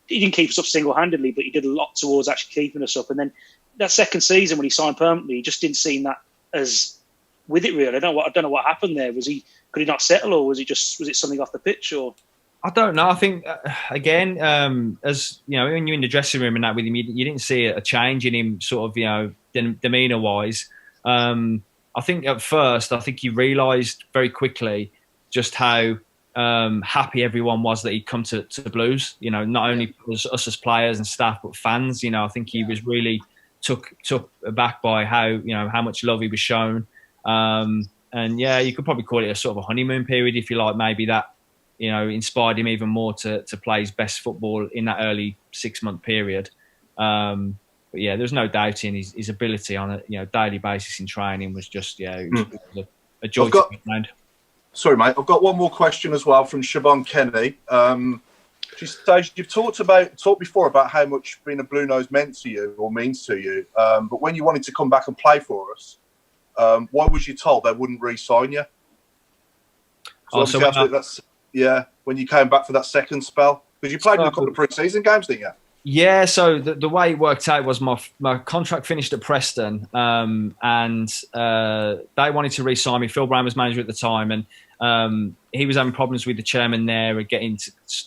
didn't keep us up single-handedly, but he did a lot towards actually keeping us up. And then that second season when he signed permanently, he just didn't seem that as with it, really. I don't know what happened there. Could he not settle, or was it something off the pitch, or? I don't know. I think again, as when you're in the dressing room and that with him, you didn't see a change in him, sort of demeanour wise. I think at first, he realised very quickly just how happy everyone was that he'd come to the Blues. Not only us as players and staff, but fans. I think he was really took aback by how much love he was shown. And yeah, you could probably call it a sort of a honeymoon period, if you like. Maybe that inspired him even more to play his best football in that early 6 month period. But yeah, there's no doubting his ability on a daily basis in training was just it was a joy to be around. Sorry, mate. I've got one more question as well from Siobhan Kenny. She says you've talked before about how much being a Blue Nose meant to you or means to you. But when you wanted to come back and play for us, why was you told they wouldn't re-sign you? When you came back for that second spel, because you played in a couple of pre-season games, didn't you? Yeah, so the way it worked out was my contract finished at Preston, and they wanted to re-sign me. Phil Brown was manager at the time, and he was having problems with the chairman there and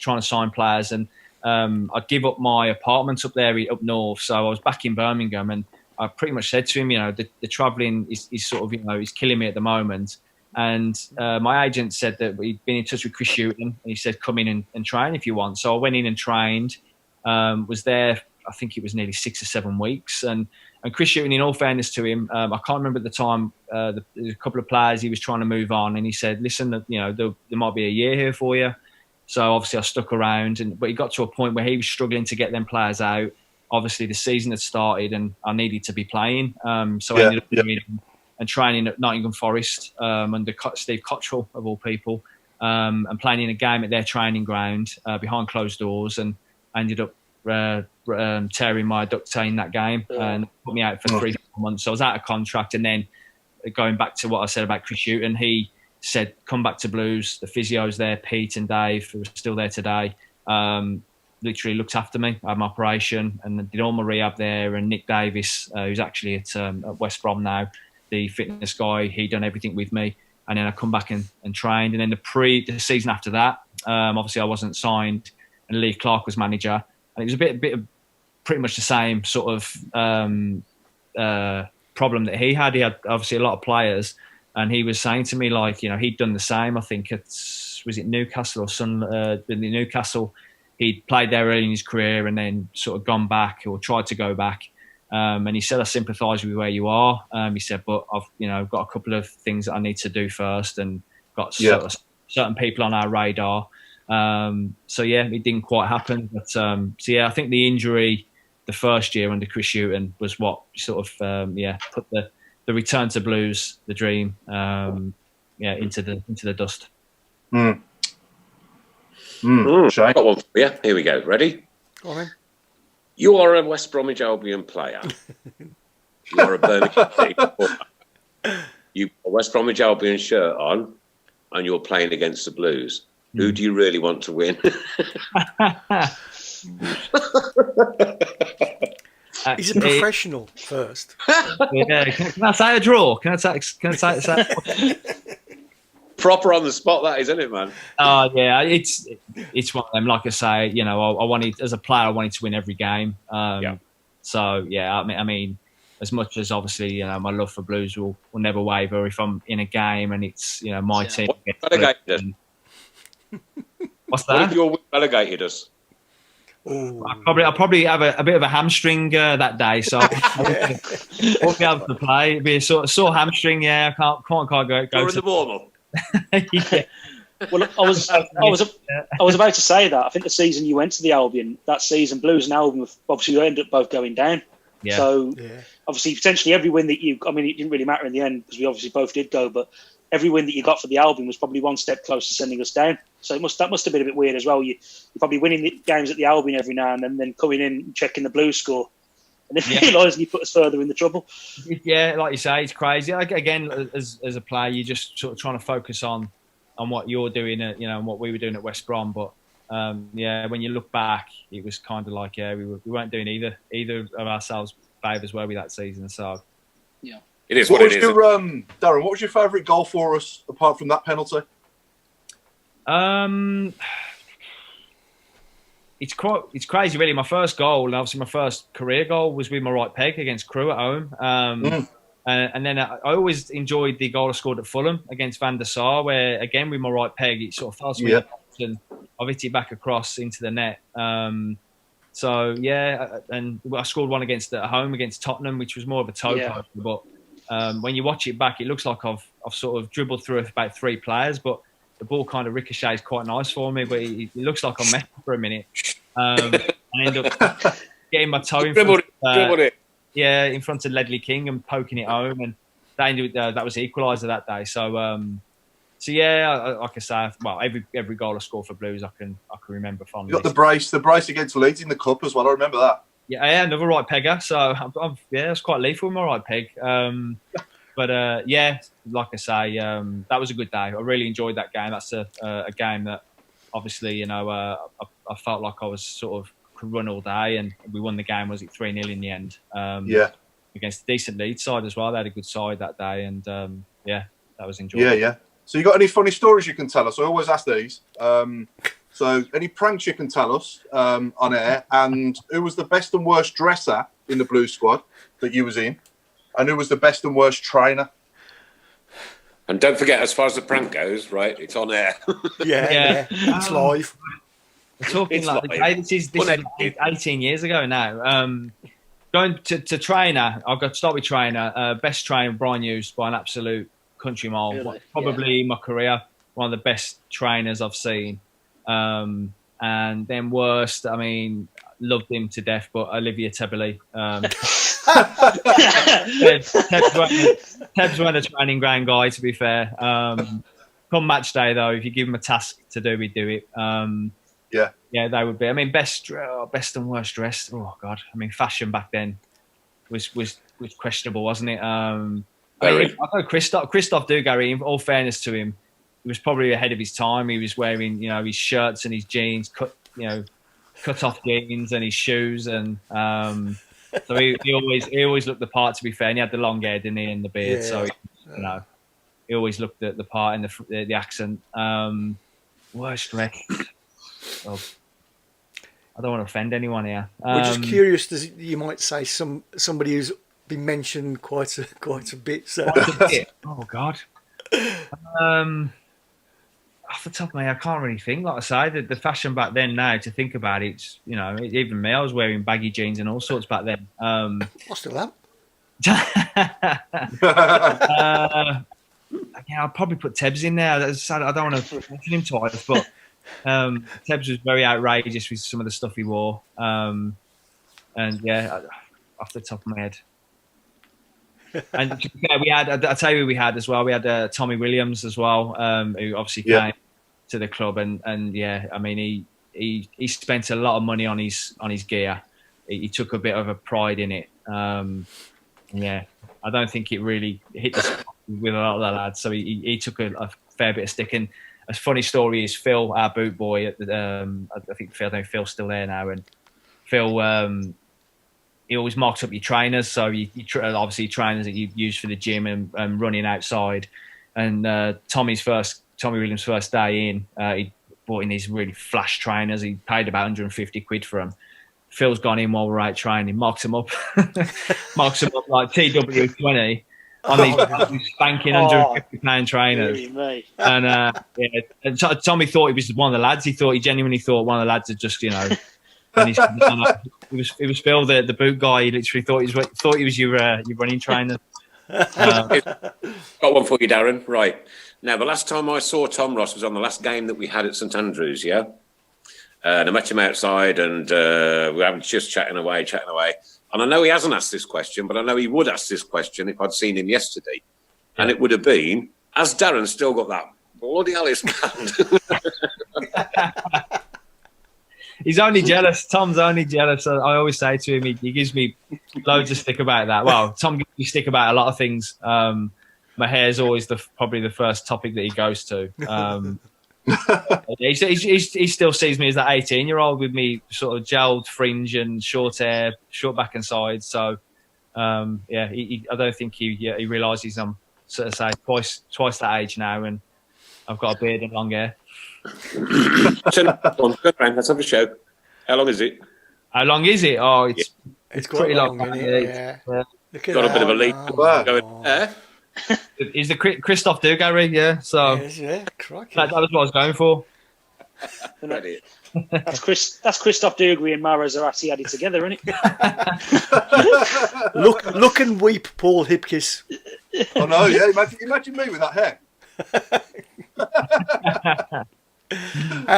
trying to sign players. And I'd give up my apartment up there up north. So I was back in Birmingham, and I pretty much said to him, the travelling is sort of, is killing me at the moment. And my agent said that he'd been in touch with Chris Hughton, and he said, come in and train if you want. So I went in and trained, was there, I think it was nearly 6 or 7 weeks. And Chris Hughton, in all fairness to him, I can't remember at the time, there's a couple of players he was trying to move on, and he said, listen, there might be a year here for you. So obviously I stuck around, but he got to a point where he was struggling to get them players out. Obviously the season had started and I needed to be playing. So I ended up going and training at Nottingham Forest under Steve Cottrell, of all people, and playing in a game at their training ground behind closed doors, and I ended up tearing my adductor in that game and put me out for 3 months. So I was out of contract, and then going back to what I said about Chris Hughton, he said, come back to Blues. The physios there, Pete and Dave, who are still there today, literally looked after me. I had my operation and did all my rehab there. And Nick Davis, who's actually at West Brom now, the fitness guy, he done everything with me. And then I come back and trained. And then the season after that, obviously I wasn't signed, and Lee Clark was manager. And it was a bit of pretty much the same sort of problem that he had. He had obviously a lot of players, and he was saying to me, like, he'd done the same. I think was it Newcastle or Newcastle. He'd played there early in his career and then sort of gone back or tried to go back. And he said, I sympathise with where you are. He said, but I've got a couple of things that I need to do first, and got certain people on our radar. So yeah, it didn't quite happen. But I think the injury the first year under Chris Hughton was what sort of put the return to Blues, the dream, into the dust. I've got one for you. Here we go. Ready? Go on then. You are a West Bromwich Albion player. You are a Birmingham City supporter. You put a West Bromwich Albion shirt on, and you're playing against the Blues. Who do you really want to win? He's a professional first. Yeah. Can I say a draw? Can I say Proper on the spot, that is, isn't it, man? Yeah, it's one of them. Like I say, I wanted, as a player, I wanted to win every game. So yeah, I mean, as much as obviously, my love for Blues will never waver. If I'm in a game and it's my team, what's that? What if your relegated us? I'll probably have a bit of a hamstring that day, so I won't be able to play. It'll be a sore hamstring. Yeah, I can't go. You're in the normal. Yeah. Well, I was about to say that. I think the season you went to the Albion, that season, Blues and Albion obviously ended up both going down. Yeah. So obviously, potentially every win that it didn't really matter in the end because we obviously both did go, but every win that you got for the Albion was probably one step closer to sending us down. So that must have been a bit weird as well. You're probably winning the games at the Albion every now and then coming in and checking the Blues score, and then realising you put us further in the trouble. Yeah, like you say, it's crazy. Again, as a player, you're just sort of trying to focus on what you're doing, and what we were doing at West Brom. But when you look back, it was kind of like we weren't doing either of ourselves favours, were we, that season? So yeah, it is what it is. Darren, what was your favourite goal for us apart from that penalty? It's crazy, really. My first goal, and obviously my first career goal, was with my right peg against Crewe at home. And then I always enjoyed the goal I scored at Fulham against Van der Sar, where again with my right peg, it sort of fell to me, and I've hit it back across into the net. And I scored one at home against Tottenham, which was more of a toe poster. But when you watch it back, it looks like I've sort of dribbled through about 3 players, but the ball kind of ricochets quite nice for me. But it looks like I'm messing for a minute. I end up getting my toe in front of it. Yeah, in front of Ledley King and poking it home, and that was the equaliser that day. So, like I say, well, every goal I score for Blues, I can remember fondly. You got the brace against Leeds in the cup as well. I remember that. Yeah, another right pegger. So, it's quite lethal with my right peg. But like I say, that was a good day. I really enjoyed that game. That's a game that obviously, I felt like I was sort of could run all day, and we won the game. Was it 3-0 in the end? Against a decent Leeds side as well. They had a good side that day, and that was enjoyable. So you got any funny stories you can tell us? I always ask these. So any pranks you can tell us on air, and who was the best and worst dresser in the Blues squad that you was in, and who was the best and worst trainer? And don't forget, as far as the prank goes, right, it's on air. Yeah. It's live. We're talking It's like live. this is 18 years ago now. Going to trainer, I've got to start with trainer. Best trainer, Brian Hughes, by an absolute country mile. Really? Probably in my career, one of the best trainers I've seen. And then worst, I mean, loved him to death, but Olivia Tebberley. Teb's one a training ground guy, to be fair. Come match day, though, if you give him a task to do, we'd do it. Yeah, they would be. I mean, best and worst dressed. Oh God, I mean, fashion back then was questionable, wasn't it? I know Christoph Dugarry. In all fairness to him, he was probably ahead of his time. He was wearing, his shirts and his jeans, cut off jeans and his shoes, and so he always looked the part. To be fair, and he had the long hair, didn't he, and the beard. Yeah. So he always looked at the part and the accent. Worst dressed. Well, I don't want to offend anyone here. We're just curious. You might say somebody who's been mentioned quite a bit. So. Quite a bit. Oh God. Off the top of my head, I can't really think. Like I say, the fashion back then. Now to think about it, it's, even me, I was wearing baggy jeans and all sorts back then. I still am. I'd probably put Tebs in there. I don't want to mention him twice, but. Tebs was very outrageous with some of the stuff he wore, and off the top of my head. And we had, I'll tell you who we had as well. We had Tommy Williams as well, who obviously came to the club, and I mean he spent a lot of money on his gear. He took a bit of a pride in it. I don't think it really hit the spot with a lot of the lads. So he took a fair bit of stick. And a funny story is Phil, our boot boy. I think Phil's still there now, and Phil. He always marks up your trainers, so obviously trainers that you use for the gym and running outside. And Tommy Williams' first day in, he bought in these really flash trainers. He paid about 150 quid for them. Phil's gone in while we're out training, marks them up like TW20 on these spanking £150 trainers. And Tommy thought he was one of the lads. He genuinely thought one of the lads had just, and it was Phil, the boot guy. He literally thought he was your running trainer. Got one for you, Darren. Right. Now, the last time I saw Tom Ross was on the last game that we had at St Andrews, yeah? And I met him outside, and we were just chatting away. And I know he hasn't asked this question, but I know he would ask this question if I'd seen him yesterday. Yeah. And it would have been, has Darren still got that bloody Alice band? He's only jealous. Tom's only jealous. I always say to him, he gives me loads of stick about that. Well, Tom gives me stick about a lot of things. My hair's always probably the first topic that he goes to. He still sees me as that 18-year-old with me sort of gelled fringe and short hair, short back and sides. So, I don't think he realises I'm sort of say twice that age now, and I've got a beard and long hair. Let's have a show. How long is it? Oh, it's quite pretty long. Isn't it? Yeah. Got a bit of a lead going there. He's the Christoph Dugarry, yeah. So that was what I was going for. That's Christoph Dugarry and Mara Zarati added together, isn't it? Look and weep, Paul Hipkiss. Oh no, yeah. Imagine me with that hair.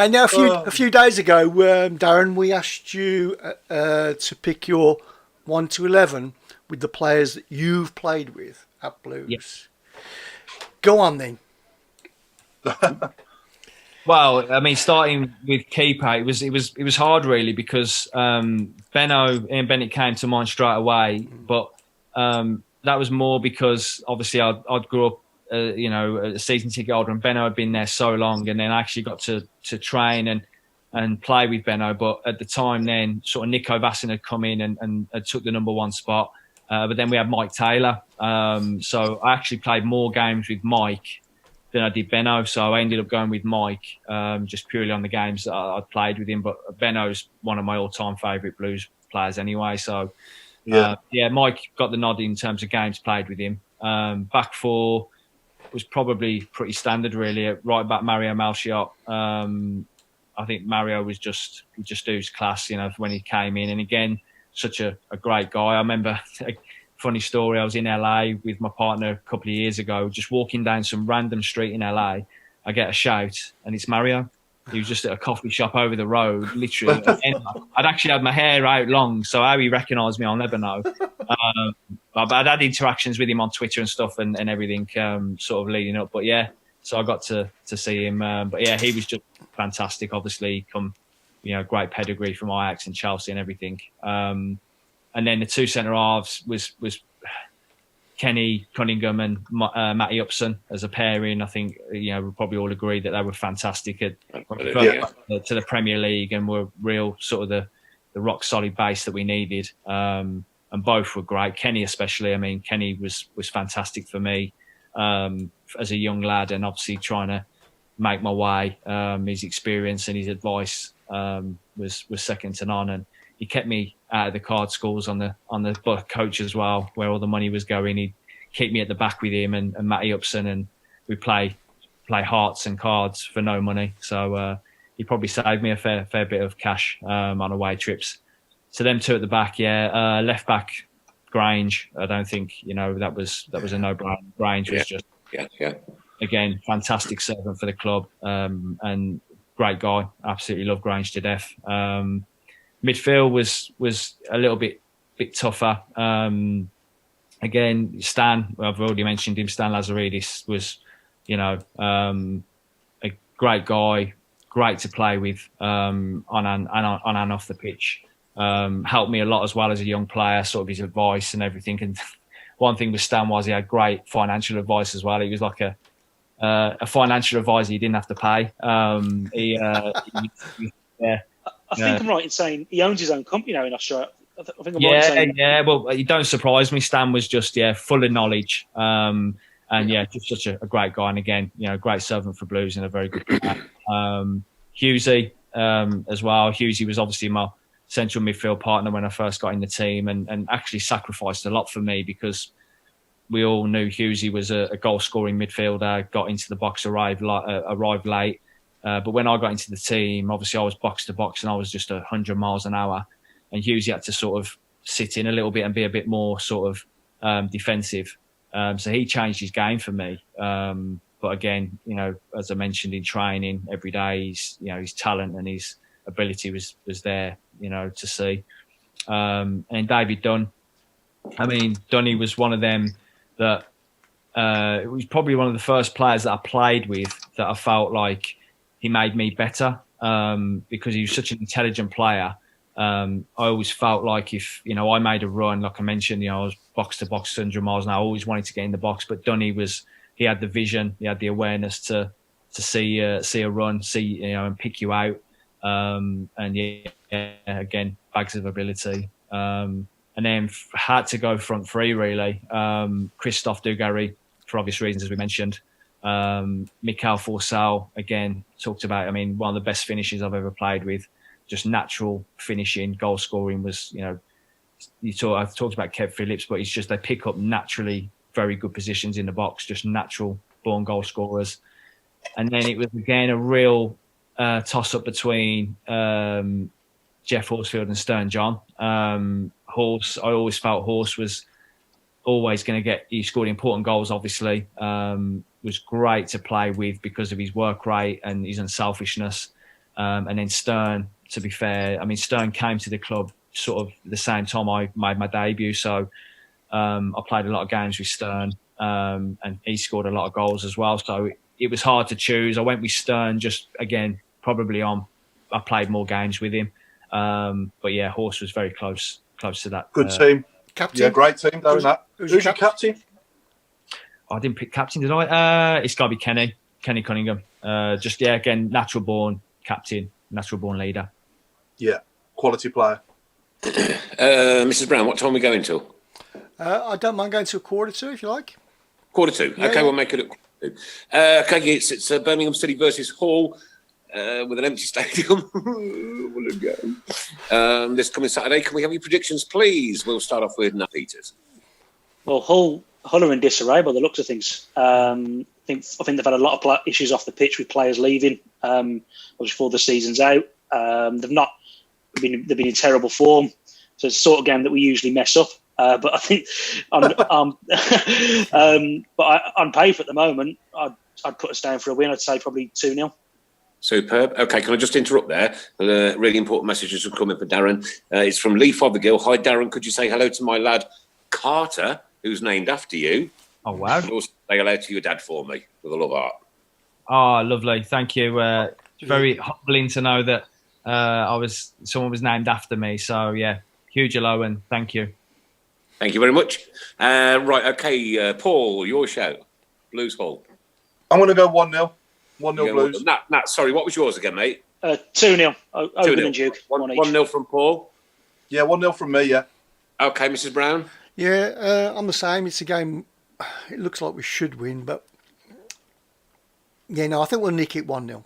Now, a few days ago, Darren, we asked you to pick your 1 to 11 with the players that you've played with at Blues. Yes. Go on then. Well, I mean, starting with keeper, it was hard really because Ian Bennett came to mind straight away, but that was more because obviously I'd grew up. A season ticket holder, and Benno had been there so long, and then I actually got to train and play with Benno. But at the time, then sort of Nico Vassin had come in and took the number 1 spot. But then we had Mike Taylor, so I actually played more games with Mike than I did Benno. So I ended up going with Mike, just purely on the games that I'd played with him. But Benno's one of my all-time favourite Blues players anyway. So, Mike got the nod in terms of games played with him. Back four was probably pretty standard, really. Right back, Mario Malchiot. I think Mario was just oozed class, when he came in. And again, such a great guy. I remember a funny story. I was in LA with my partner a couple of years ago, just walking down some random street in LA. I get a shout, and it's Mario. He was just at a coffee shop over the road, literally. I'd actually had my hair out long, so how he recognised me, I'll never know. But I'd had interactions with him on Twitter and stuff and everything, sort of leading up. But yeah, so I got to see him. But yeah, he was just fantastic. Obviously, great pedigree from Ajax and Chelsea and everything. And then the two centre halves was Kenny Cunningham and Matty Upson as a pairing. I think we probably all agree that they were fantastic to the Premier League and were real sort of the rock solid base that we needed. And both were great. Kenny especially. I mean, Kenny was fantastic for me as a young lad, and obviously trying to make my way. His experience and his advice was second to none, and he kept me out of the card schools on the coach as well, where all the money was going. He'd keep me at the back with him and Matty Upson, and we play hearts and cards for no money. So he probably saved me a fair bit of cash on away trips. So them two at the back, left back Grange. I don't think that was a no-brainer. Grange was just again fantastic servant for the club and great guy. Absolutely love Grange to death. Midfield was a little bit tougher. Again, Stan, I've already mentioned him. Stan Lazaridis was, a great guy, great to play with on and off the pitch. Helped me a lot as well as a young player, sort of his advice and everything. And one thing with Stan was he had great financial advice as well. He was like a financial advisor you didn't have to pay. I think I'm right in saying he owns his own company now in Australia. I think I'm right in saying. Yeah. Well, you don't surprise me. Stan was just full of knowledge, and just such a great guy. And again, great servant for Blues and a very good player. Hughesy as well. Hughesy was obviously my central midfield partner when I first got in the team, and actually sacrificed a lot for me because we all knew Hughesy was a goal scoring midfielder. Got into the box, arrived late. But when I got into the team, obviously I was box to box and I was just 100 miles an hour. And Hughesy had to sort of sit in a little bit and be a bit more sort of defensive. So he changed his game for me. But again, as I mentioned in training every day, his talent and his ability was there, to see. And David Dunn. I mean, Dunny was one of them that was probably one of the first players that I played with that I felt like he made me better because he was such an intelligent player. I always felt like if, I made a run, like I mentioned, I was box to box 100 miles an hour. I always wanted to get in the box, but Dunny he had the vision, he had the awareness to see a run, and pick you out. And again, bags of ability. And then had to go front three really. Christophe Dugarry, for obvious reasons, as we mentioned. Mikel Forsell, again, talked about, one of the best finishes I've ever played with. Just natural finishing, goal scoring was, I've talked about Kev Phillips, but it's just they pick up naturally very good positions in the box, just natural born goal scorers. And then it was again a real toss-up between Jeff Horsfield and Stern John. Horse, I always felt Horse was always going to he scored important goals, obviously. Was great to play with because of his work rate and his unselfishness. And then Stern, to be fair, Stern came to the club sort of the same time I made my debut. So I played a lot of games with Stern and he scored a lot of goals as well. So it was hard to choose. I went with Stern just, again, probably I played more games with him. But yeah, Horse was very close to that. Good team. Captain? Yeah, great team, doing that. Who's your captain? I didn't pick captain, did I? It's got to be Kenny Cunningham. Again, natural born captain, natural born leader. Yeah, quality player. Mrs. Brown, what time are we going till? I don't mind going to 1:45 if you like. 1:45. Yeah, Okay, yeah. we'll make it at Okay, it's Birmingham City versus Hull with an empty stadium. Will it go? This coming Saturday. Can we have your predictions, please? We'll start off with Nat Peters. Well, Hull are in disarray by the looks of things. I think they've had a lot of issues off the pitch with players leaving before the season's out. They've been in terrible form. So it's the sort of game that we usually mess up. But I think on paper at the moment, I'd put us down for a win. I'd say probably 2-0. Superb. Okay, can I just interrupt there? Really important messages have come in for Darren. It's from Lee Fothergill. Hi, Darren. Could you say hello to my lad Carter, who's named after you? Oh, wow. And also say hello to your dad for me with a love heart. Oh, lovely. Thank you. It's very humbling to know that someone was named after me. So, yeah, huge hello and thank you. Thank you very much. Right, okay, Paul, your show. Blues Hall. I'm going to go 1-0. 1-0 Blues. Nat, sorry, what was yours again, mate? 2-0. Open and Duke. 1-0 from Paul. Yeah, 1-0 from me, yeah. Okay, Mrs. Brown. Yeah, I'm the same. It's a game, it looks like we should win, but yeah, no, I think we'll nick it 1-0.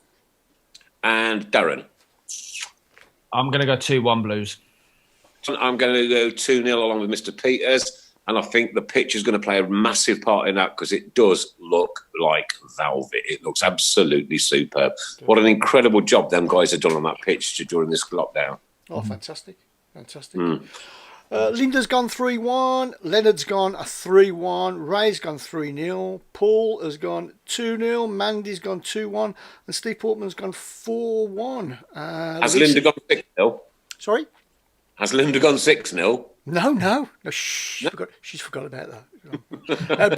And Darren. I'm going to go 2-1 Blues. I'm going to go 2-0 along with Mr. Peters, and I think the pitch is going to play a massive part in that because it does look like velvet. It looks absolutely superb. What an incredible job them guys have done on that pitch during this lockdown. Oh, fantastic. Linda's gone 3-1. Leonard's gone a 3-1. Ray's gone 3-0. Paul has gone 2-0. Mandy's gone 2-1. And Steve Portman's gone 4-1. Has Linda gone 6-0? Sorry? Has Linda gone 6-0? No. She's forgot about that.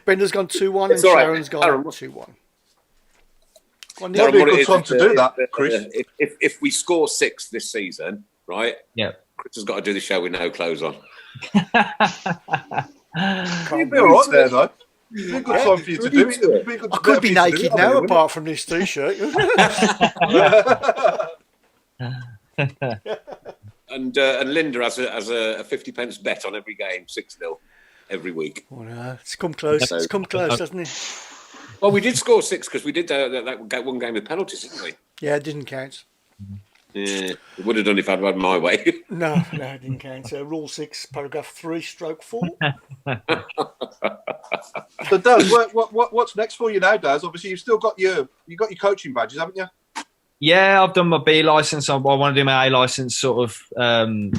Brenda's gone 2-1 and Sharon's gone 2-1. Might be a good time to do that, Chris. If we score 6 this season, right? Yeah. Chris has got to do the show with no clothes on. You'd be all right there, though. It'd be a good time for you to do it. I could be naked now, apart from this T-shirt. And Linda has a 50 pence bet on every game, 6-0 every week. Oh, no. It's come close. It's come close, hasn't it? Well, we did score 6 because we did that one game with penalties, didn't we? Yeah, it didn't count. Yeah, it would have done if I'd had my way. No, it didn't count. So Rule 6, paragraph 3/4. So, Daz, what's next for you now, Daz? Obviously, you've still got your coaching badges, haven't you? Yeah, I've done my B license. I want to do my A license sort of, when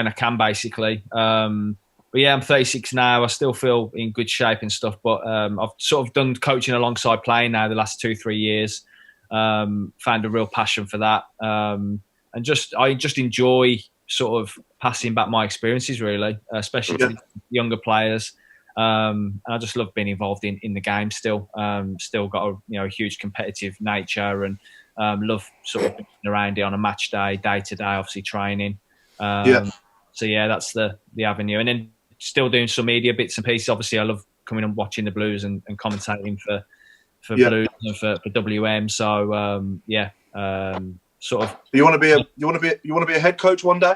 I can, basically. But yeah, I'm 36 now. I still feel in good shape and stuff. But I've sort of done coaching alongside playing now the last 2-3 years. Found a real passion for that, and I just enjoy sort of passing back my experiences, really, especially to younger players. And I just love being involved in the game. Still got a huge competitive nature, and love sort of being around it on a match day to day, obviously training. So yeah, that's the avenue, and then still doing some media bits and pieces. Obviously, I love coming and watching the Blues and commentating for Blues and for WM. So sort of. You want to be a head coach one day?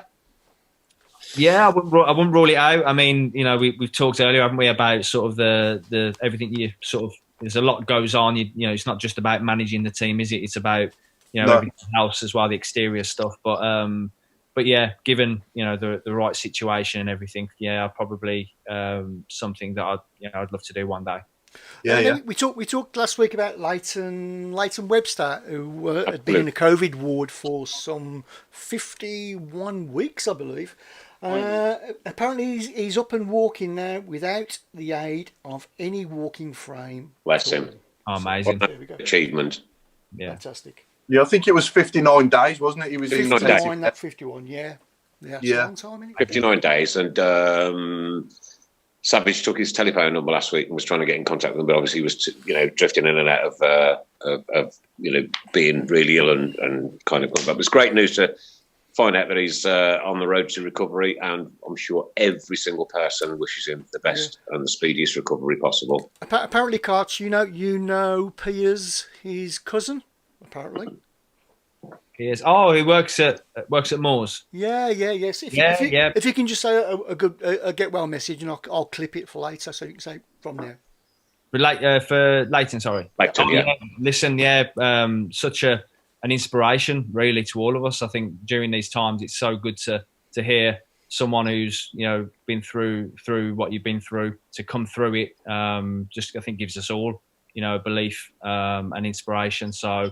Yeah, I wouldn't rule it out. I mean, we've talked earlier, haven't we, about sort of the everything you sort of. There's a lot goes on. It's not just about managing the team, is it? It's about everything else as well, the exterior stuff. But yeah, given the right situation and everything, probably something that I'd love to do one day. We talked last week about Leighton Webster, who had been in a COVID ward for some 51 weeks, I believe. Apparently he's up and walking now without the aid of any walking frame. Bless him. Oh, amazing. Achievement. Yeah. Fantastic. Yeah, I think it was 59 days, wasn't it? He was 59, not 51, yeah. That's a long time, isn't it? 59 days, and Savage took his telephone number last week and was trying to get in contact with him, but obviously he was, drifting in and out of being really ill and kind of. But it was great news to find out that he's on the road to recovery, and I'm sure every single person wishes him the best and the speediest recovery possible. Apparently, Karch, you know Piers, his cousin, apparently. Piers. Oh, he works at Moores. Yes. If you can just say a get well message, and I'll clip it for later, so you can say from there. But for Leighton, sorry. Leighton, yeah. Listen, such an inspiration, really, to all of us. I think during these times, it's so good to hear someone who's been through what you've been through, to come through it. Just I think gives us all a belief and inspiration. So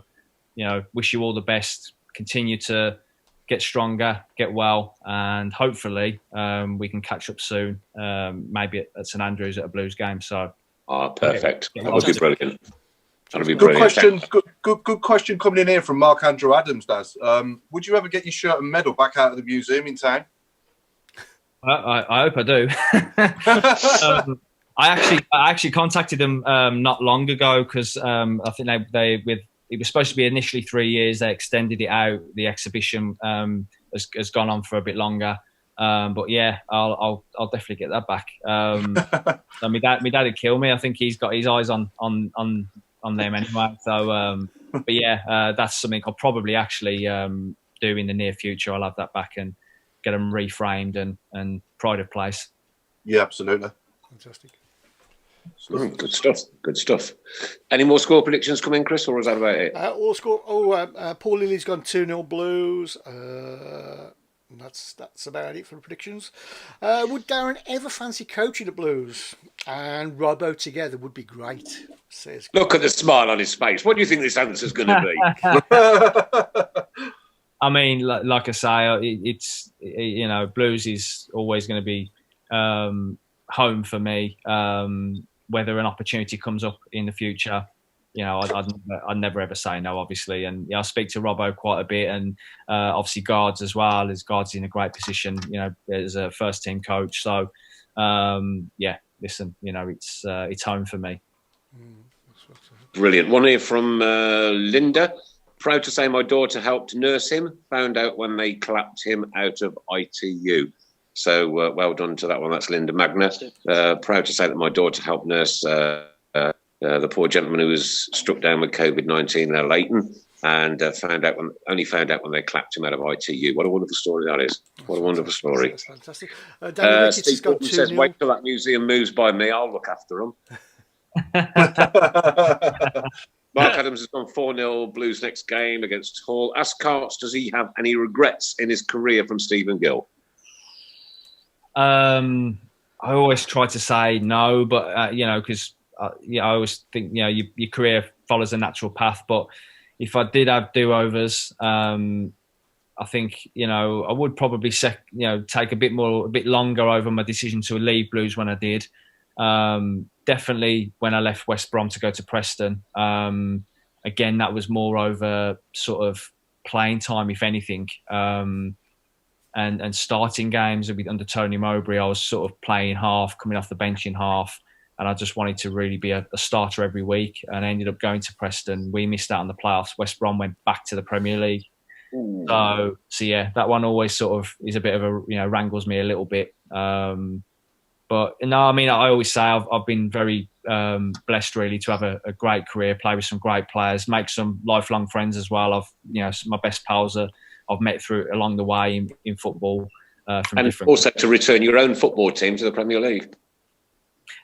wish you all the best. Continue to get stronger, get well, and hopefully we can catch up soon. Maybe at St Andrews at a Blues game. So. Oh, perfect. That would be brilliant. That'll be good brilliant. question. Good question coming in here from Mark Andrew Adams. Would you ever get your shirt and medal back out of the museum in town? I hope I do. I actually contacted them not long ago because I think it was supposed to be initially 3 years. They extended it out. The exhibition has gone on for a bit longer. But yeah, I'll definitely get that back. My dad would kill me. I think he's got his eyes on them anyway. So, but yeah, that's something I'll probably actually do in the near future. I'll have that back and get them reframed and pride of place. Yeah, absolutely. Fantastic. Good stuff. Good stuff. Any more score predictions coming, Chris, or was that about it? All score. Paul Lilly's gone 2-0 Blues. That's about it for the predictions. Would Darren ever fancy coaching the Blues? And Robbo together would be great. Says. Look at the smile on his face. What do you think this answer's going to be? I mean, like I say, it's Blues is always going to be home for me. Whether an opportunity comes up in the future, I'd never ever say no, obviously. And I speak to Robbo quite a bit, and obviously Guards as well. As Guards in a great position, as a first team coach. So listen, it's home for me. Brilliant. One here from Linda. Proud to say my daughter helped nurse him. Found out when they clapped him out of ITU. So well done to that one. That's Linda Magna. Proud to say that my daughter helped nurse the poor gentleman who was struck down with COVID-19 there, Leighton, and found out when they clapped him out of ITU. What a wonderful story that is. What a wonderful story. That's fantastic. Steve Bolton says, wait till that museum moves by me. I'll look after them. Mark Adams has gone 4-0 Blues next game against Hull. Ask Carts, does he have any regrets in his career from Stephen Gill? I always try to say no, but because I always think your career follows a natural path. But if I did have do-overs, I think I would probably take a bit longer over my decision to leave Blues when I did. Definitely when I left West Brom to go to Preston. Again, that was more over sort of playing time, if anything. And starting games under Tony Mowbray, I was sort of playing half, coming off the bench in half, and I just wanted to really be a starter every week. And I ended up going to Preston. We missed out on the playoffs. West Brom went back to the Premier League. So yeah, that one always sort of is a bit of a wrangles me a little bit. But no, I mean, I always say I've been very blessed really to have a great career, play with some great players, make some lifelong friends as well. My best pals I've met through along the way in football. And also to return your own football team to the Premier League.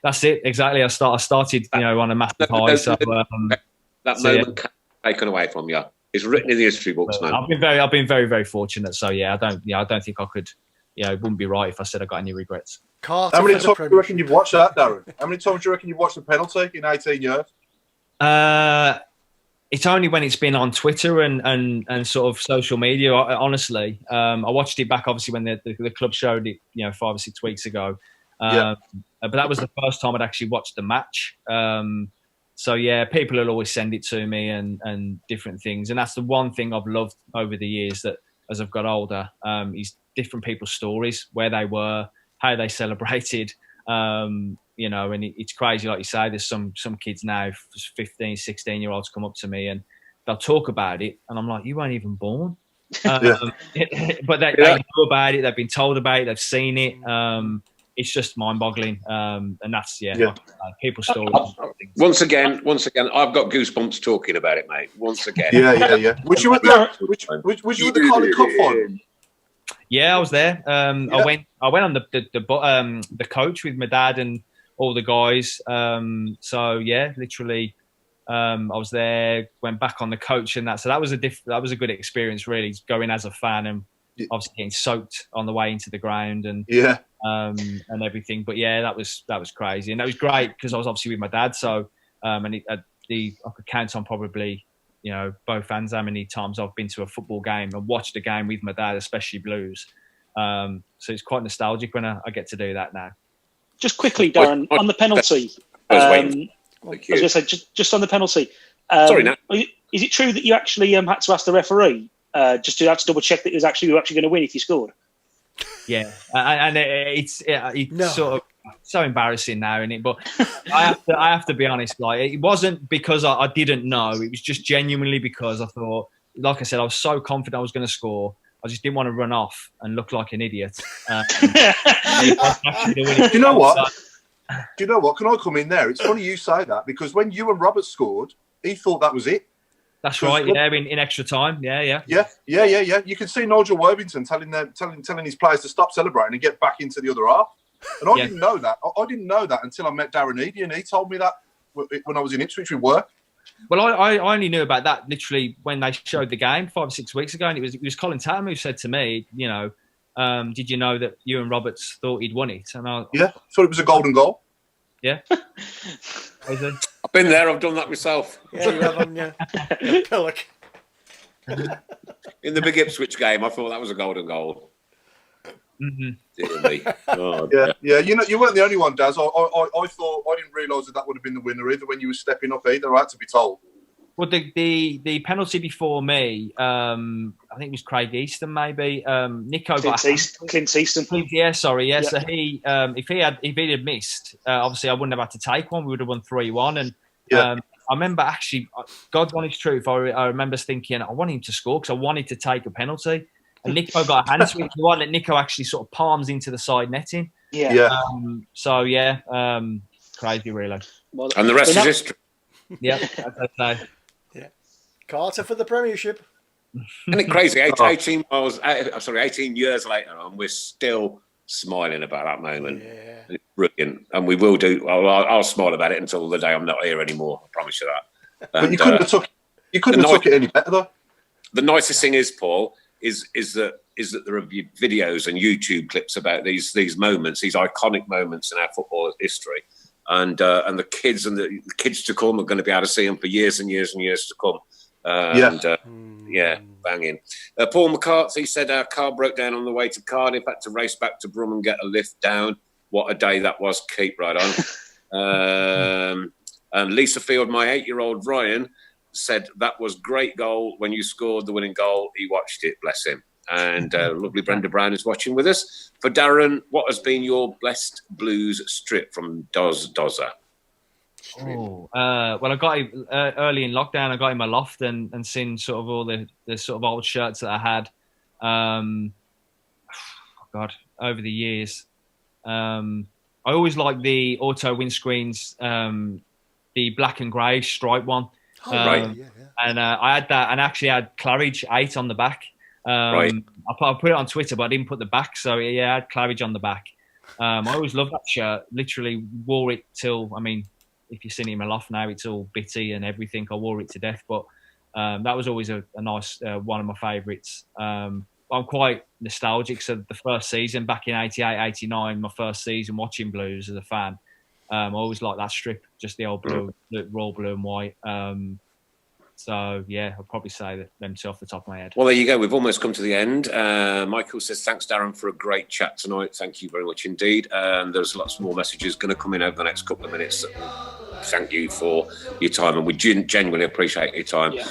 That's it, exactly. I started, on a massive high. So that moment can't be taken away from you. It's written in the history books, man. I've been very, very fortunate. So yeah, I don't think I could. It wouldn't be right if I said I got any regrets. Carter, how many times do you reckon you've watched that, Darren? How many times do you reckon you've watched the penalty in 18 years? It's only when it's been on Twitter and sort of social media. Honestly, I watched it back obviously when the club showed it, 5 or 6 weeks ago. But that was the first time I'd actually watched the match. So yeah, people will always send it to me and different things, and that's the one thing I've loved over the years that as I've got older is different people's stories, where they were, how they celebrated. And it's crazy, like you say, there's some kids now, 15, 16-year-olds come up to me and they'll talk about it. And I'm like, you weren't even born. But they know about it. They've been told about it. They've seen it. It's just mind-boggling. And that's, people's stories. Once again, I've got goosebumps talking about it, mate. Once again. Yeah. Was you at the Carling Cup final? Yeah, I was there. I went on the coach with my dad, and all the guys. So yeah, literally, I was there, went back on the coach and that. So that was a good experience, really, going as a fan and obviously getting soaked on the way into the ground and everything. But yeah, that was crazy, and that was great because I was obviously with my dad. So I could count on probably, both hands how many times I've been to a football game and watched a game with my dad, especially Blues. So it's quite nostalgic when I get to do that now. Just quickly, Darren, on the penalty. I was going to say, just on the penalty. Sorry, Nat. Is it true that you actually had to ask the referee just to double check that you were actually going to win if you scored? Yeah, and it's sort of so embarrassing now, isn't it? But I have to be honest. Like, it wasn't because I didn't know. It was just genuinely because I thought, like I said, I was so confident I was going to score. I just didn't want to run off and look like an idiot. Do you know what? Do you know what? Can I come in there? It's funny you say that because when you and Robert scored, he thought that was it. That's right. Yeah, in extra time. Yeah. You can see Nigel Worthington telling his players to stop celebrating and get back into the other half. And I didn't know that. I didn't know that until I met Darren Eady, and he told me that when I was in Ipswich with work. Well, I only knew about that literally when they showed the game 5 or 6 weeks ago, and it was Colin Tatum who said to me, did you know that you and Roberts thought he'd won it? And I thought it was a golden goal. Yeah. I've been there. I've done that myself. Yeah, you have on your pillock. In the big Ipswich game, I thought that was a golden goal. Mm-hmm. Dear me. Oh, yeah. You weren't the only one, Daz. I thought I didn't realise that would have been the winner either when you were stepping up either. I had to be told. Well, the penalty before me, I think it was Craig Easton, maybe. Nico Clint Easton. Yeah, sorry. Yeah. So he, if he had missed, obviously I wouldn't have had to take one. We would have won 3-1. And I remember actually, God's honest truth, I remember thinking I want him to score because I wanted to take a penalty. And Nico got a hand to it. You want that Nico actually sort of palms into the side netting. Yeah. Crazy, really. Well, and the rest is history. Yeah, I'd say. Yeah. Carter for the Premiership. Isn't it crazy? 18 years later, and we're still smiling about that moment. Yeah. It's brilliant. And we will do. I'll smile about it until the day I'm not here anymore. I promise you that. But you couldn't have took it any better, though. The nicest thing is, Paul, is that there are videos and YouTube clips about these moments, these iconic moments in our football history, and the kids and the kids to come are going to be able to see them for years and years and years to come. Banging. Paul McCarthy said our car broke down on the way to Cardiff, had to race back to Brum and get a lift down. What a day that was. Keep right on. And Lisa Field, my 8-year-old Ryan, said that was great goal. When you scored the winning goal, he watched it, bless him. And lovely Brenda Brown is watching with us. For Darren, what has been your best Blues strip from Dozza? Well, I got him early in lockdown. I got him a loft and seen sort of all the sort of old shirts that I had. Over the years, I always liked the auto windscreens, the black and grey stripe one. Right. And I had that, and actually had Claridge 8 on the back. I put it on Twitter, but I didn't put the back. So yeah, I had Claridge on the back. I always loved that shirt. Literally wore it till, if you've seen it in my loft now, it's all bitty and everything. I wore it to death, but that was always a nice one of my favourites. I'm quite nostalgic. So the first season back in 88, 89, my first season watching Blues as a fan, I always liked that strip, just the old blue, the royal blue and white. So yeah, I'd probably say them two off the top of my head. Well, there you go. We've almost come to the end. Michael says, thanks, Darren, for a great chat tonight. Thank you very much indeed. And there's lots more messages going to come in over the next couple of minutes. Thank you for your time, and we genuinely appreciate your time. Yeah.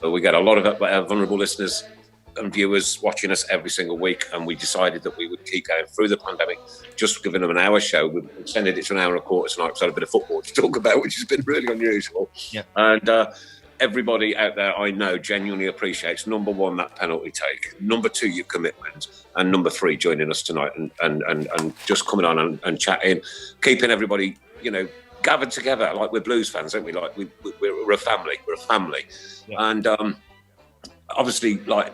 We get a lot of vulnerable listeners and viewers watching us every single week, and we decided that we would keep going through the pandemic, just giving them an hour show. We've extended it to an hour and a quarter tonight because I had a bit of football to talk about, which has been really unusual. Yeah. And everybody out there I know genuinely appreciates, number one, that penalty take, number two, your commitment, and number three, joining us tonight and just coming on and chatting, keeping everybody, gathered together. Like, we're Blues fans, aren't we? Like, we're a family. We're a family. Yeah. And obviously, like,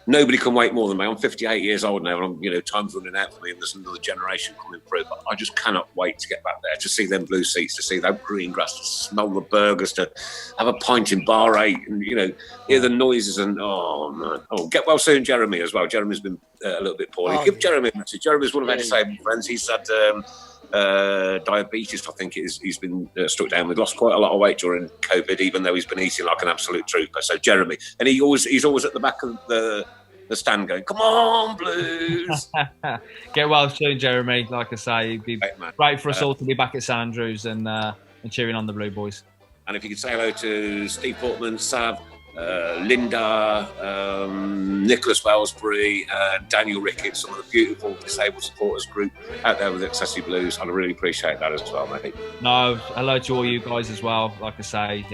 nobody can wait more than me. I'm 58 years old now, and I'm, time's running out for me, and there's another generation coming through. But I just cannot wait to get back there, to see them blue seats, to see that green grass, to smell the burgers, to have a pint in Bar 8, and, hear the noises. And, oh, man. Oh, get well soon, Jeremy, as well. Jeremy's been a little bit poorly. Give Jeremy a message. Jeremy's one of our disabled friends. He's had diabetes, I think it is. He's been struck down with. Lost quite a lot of weight during COVID, even though he's been eating like an absolute trooper. So Jeremy, and he's always at the back of the stand going, "Come on, Blues!" Get well soon, Jeremy. Like I say, it'd be great for us all to be back at St Andrews and cheering on the Blue Boys. And if you could say hello to Steve Portman, Sav, Linda, Nicholas Wellsbury, Daniel Ricketts, some of the beautiful disabled supporters group out there with Excessi Blues. I'd really appreciate that as well, mate. No, hello to all you guys as well. Like I say,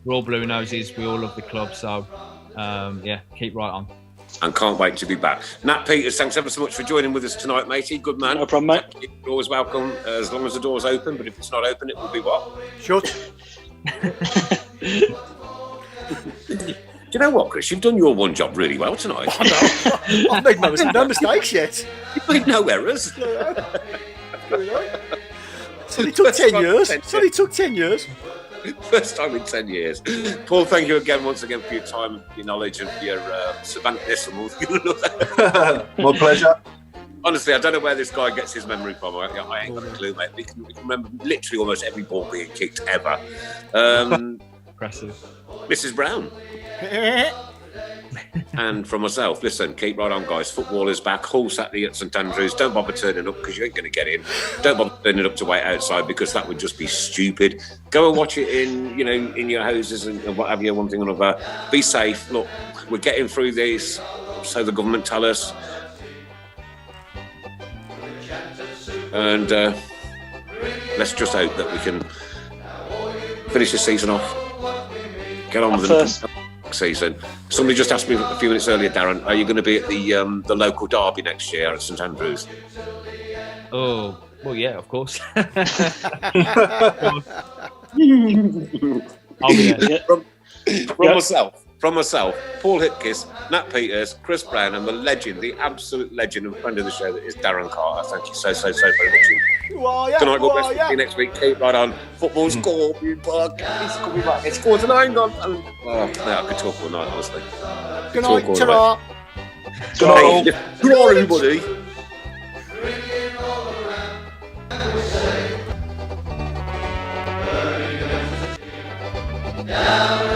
we're all blue noses. We all love the club. So, keep right on. And can't wait to be back. Nat Peters, thanks ever so much for joining with us tonight, matey. Good man. No problem, mate. You're always welcome, as long as the door's open. But if it's not open, it will be what? Shut. Do you know what, Chris? You've done your one job really well tonight. I know. I've made no mistakes yet. You've made no errors. So it took 10 years. So it took 10 years. First time in 10 years. Paul, thank you again, once again, for your time, your knowledge, and your savantness and all. My pleasure. Honestly, I don't know where this guy gets his memory from. I ain't got a clue, mate. We can remember literally almost every ball being kicked ever. Impressive. Mrs. Brown. And from myself, listen, keep right on, guys. Football is back. Hull Saturday at St Andrews. Don't bother turning up because you ain't going to get in. Don't bother turning up to wait outside because that would just be stupid. Go and watch it in your houses and what have you, one thing or another. Be safe. Look, we're getting through this, so the government tell us. And let's just hope that we can finish the season off. Get on with the season. Somebody just asked me a few minutes earlier, Darren, are you going to be at the local derby next year at St Andrews? Oh, well, yeah, of course. I'll be there. From myself, Paul Hipkiss, Nat Peters, Chris Brown, and the legend, the absolute legend and friend of the show that is Darren Carter. Thank you so very much. Good night, God bless. See you next week. Keep right on. Football Scorpion Podcast. Coming back. It's 8:45 gone. I could talk all night, honestly. Good night, ta-ra. Good night, everybody. Down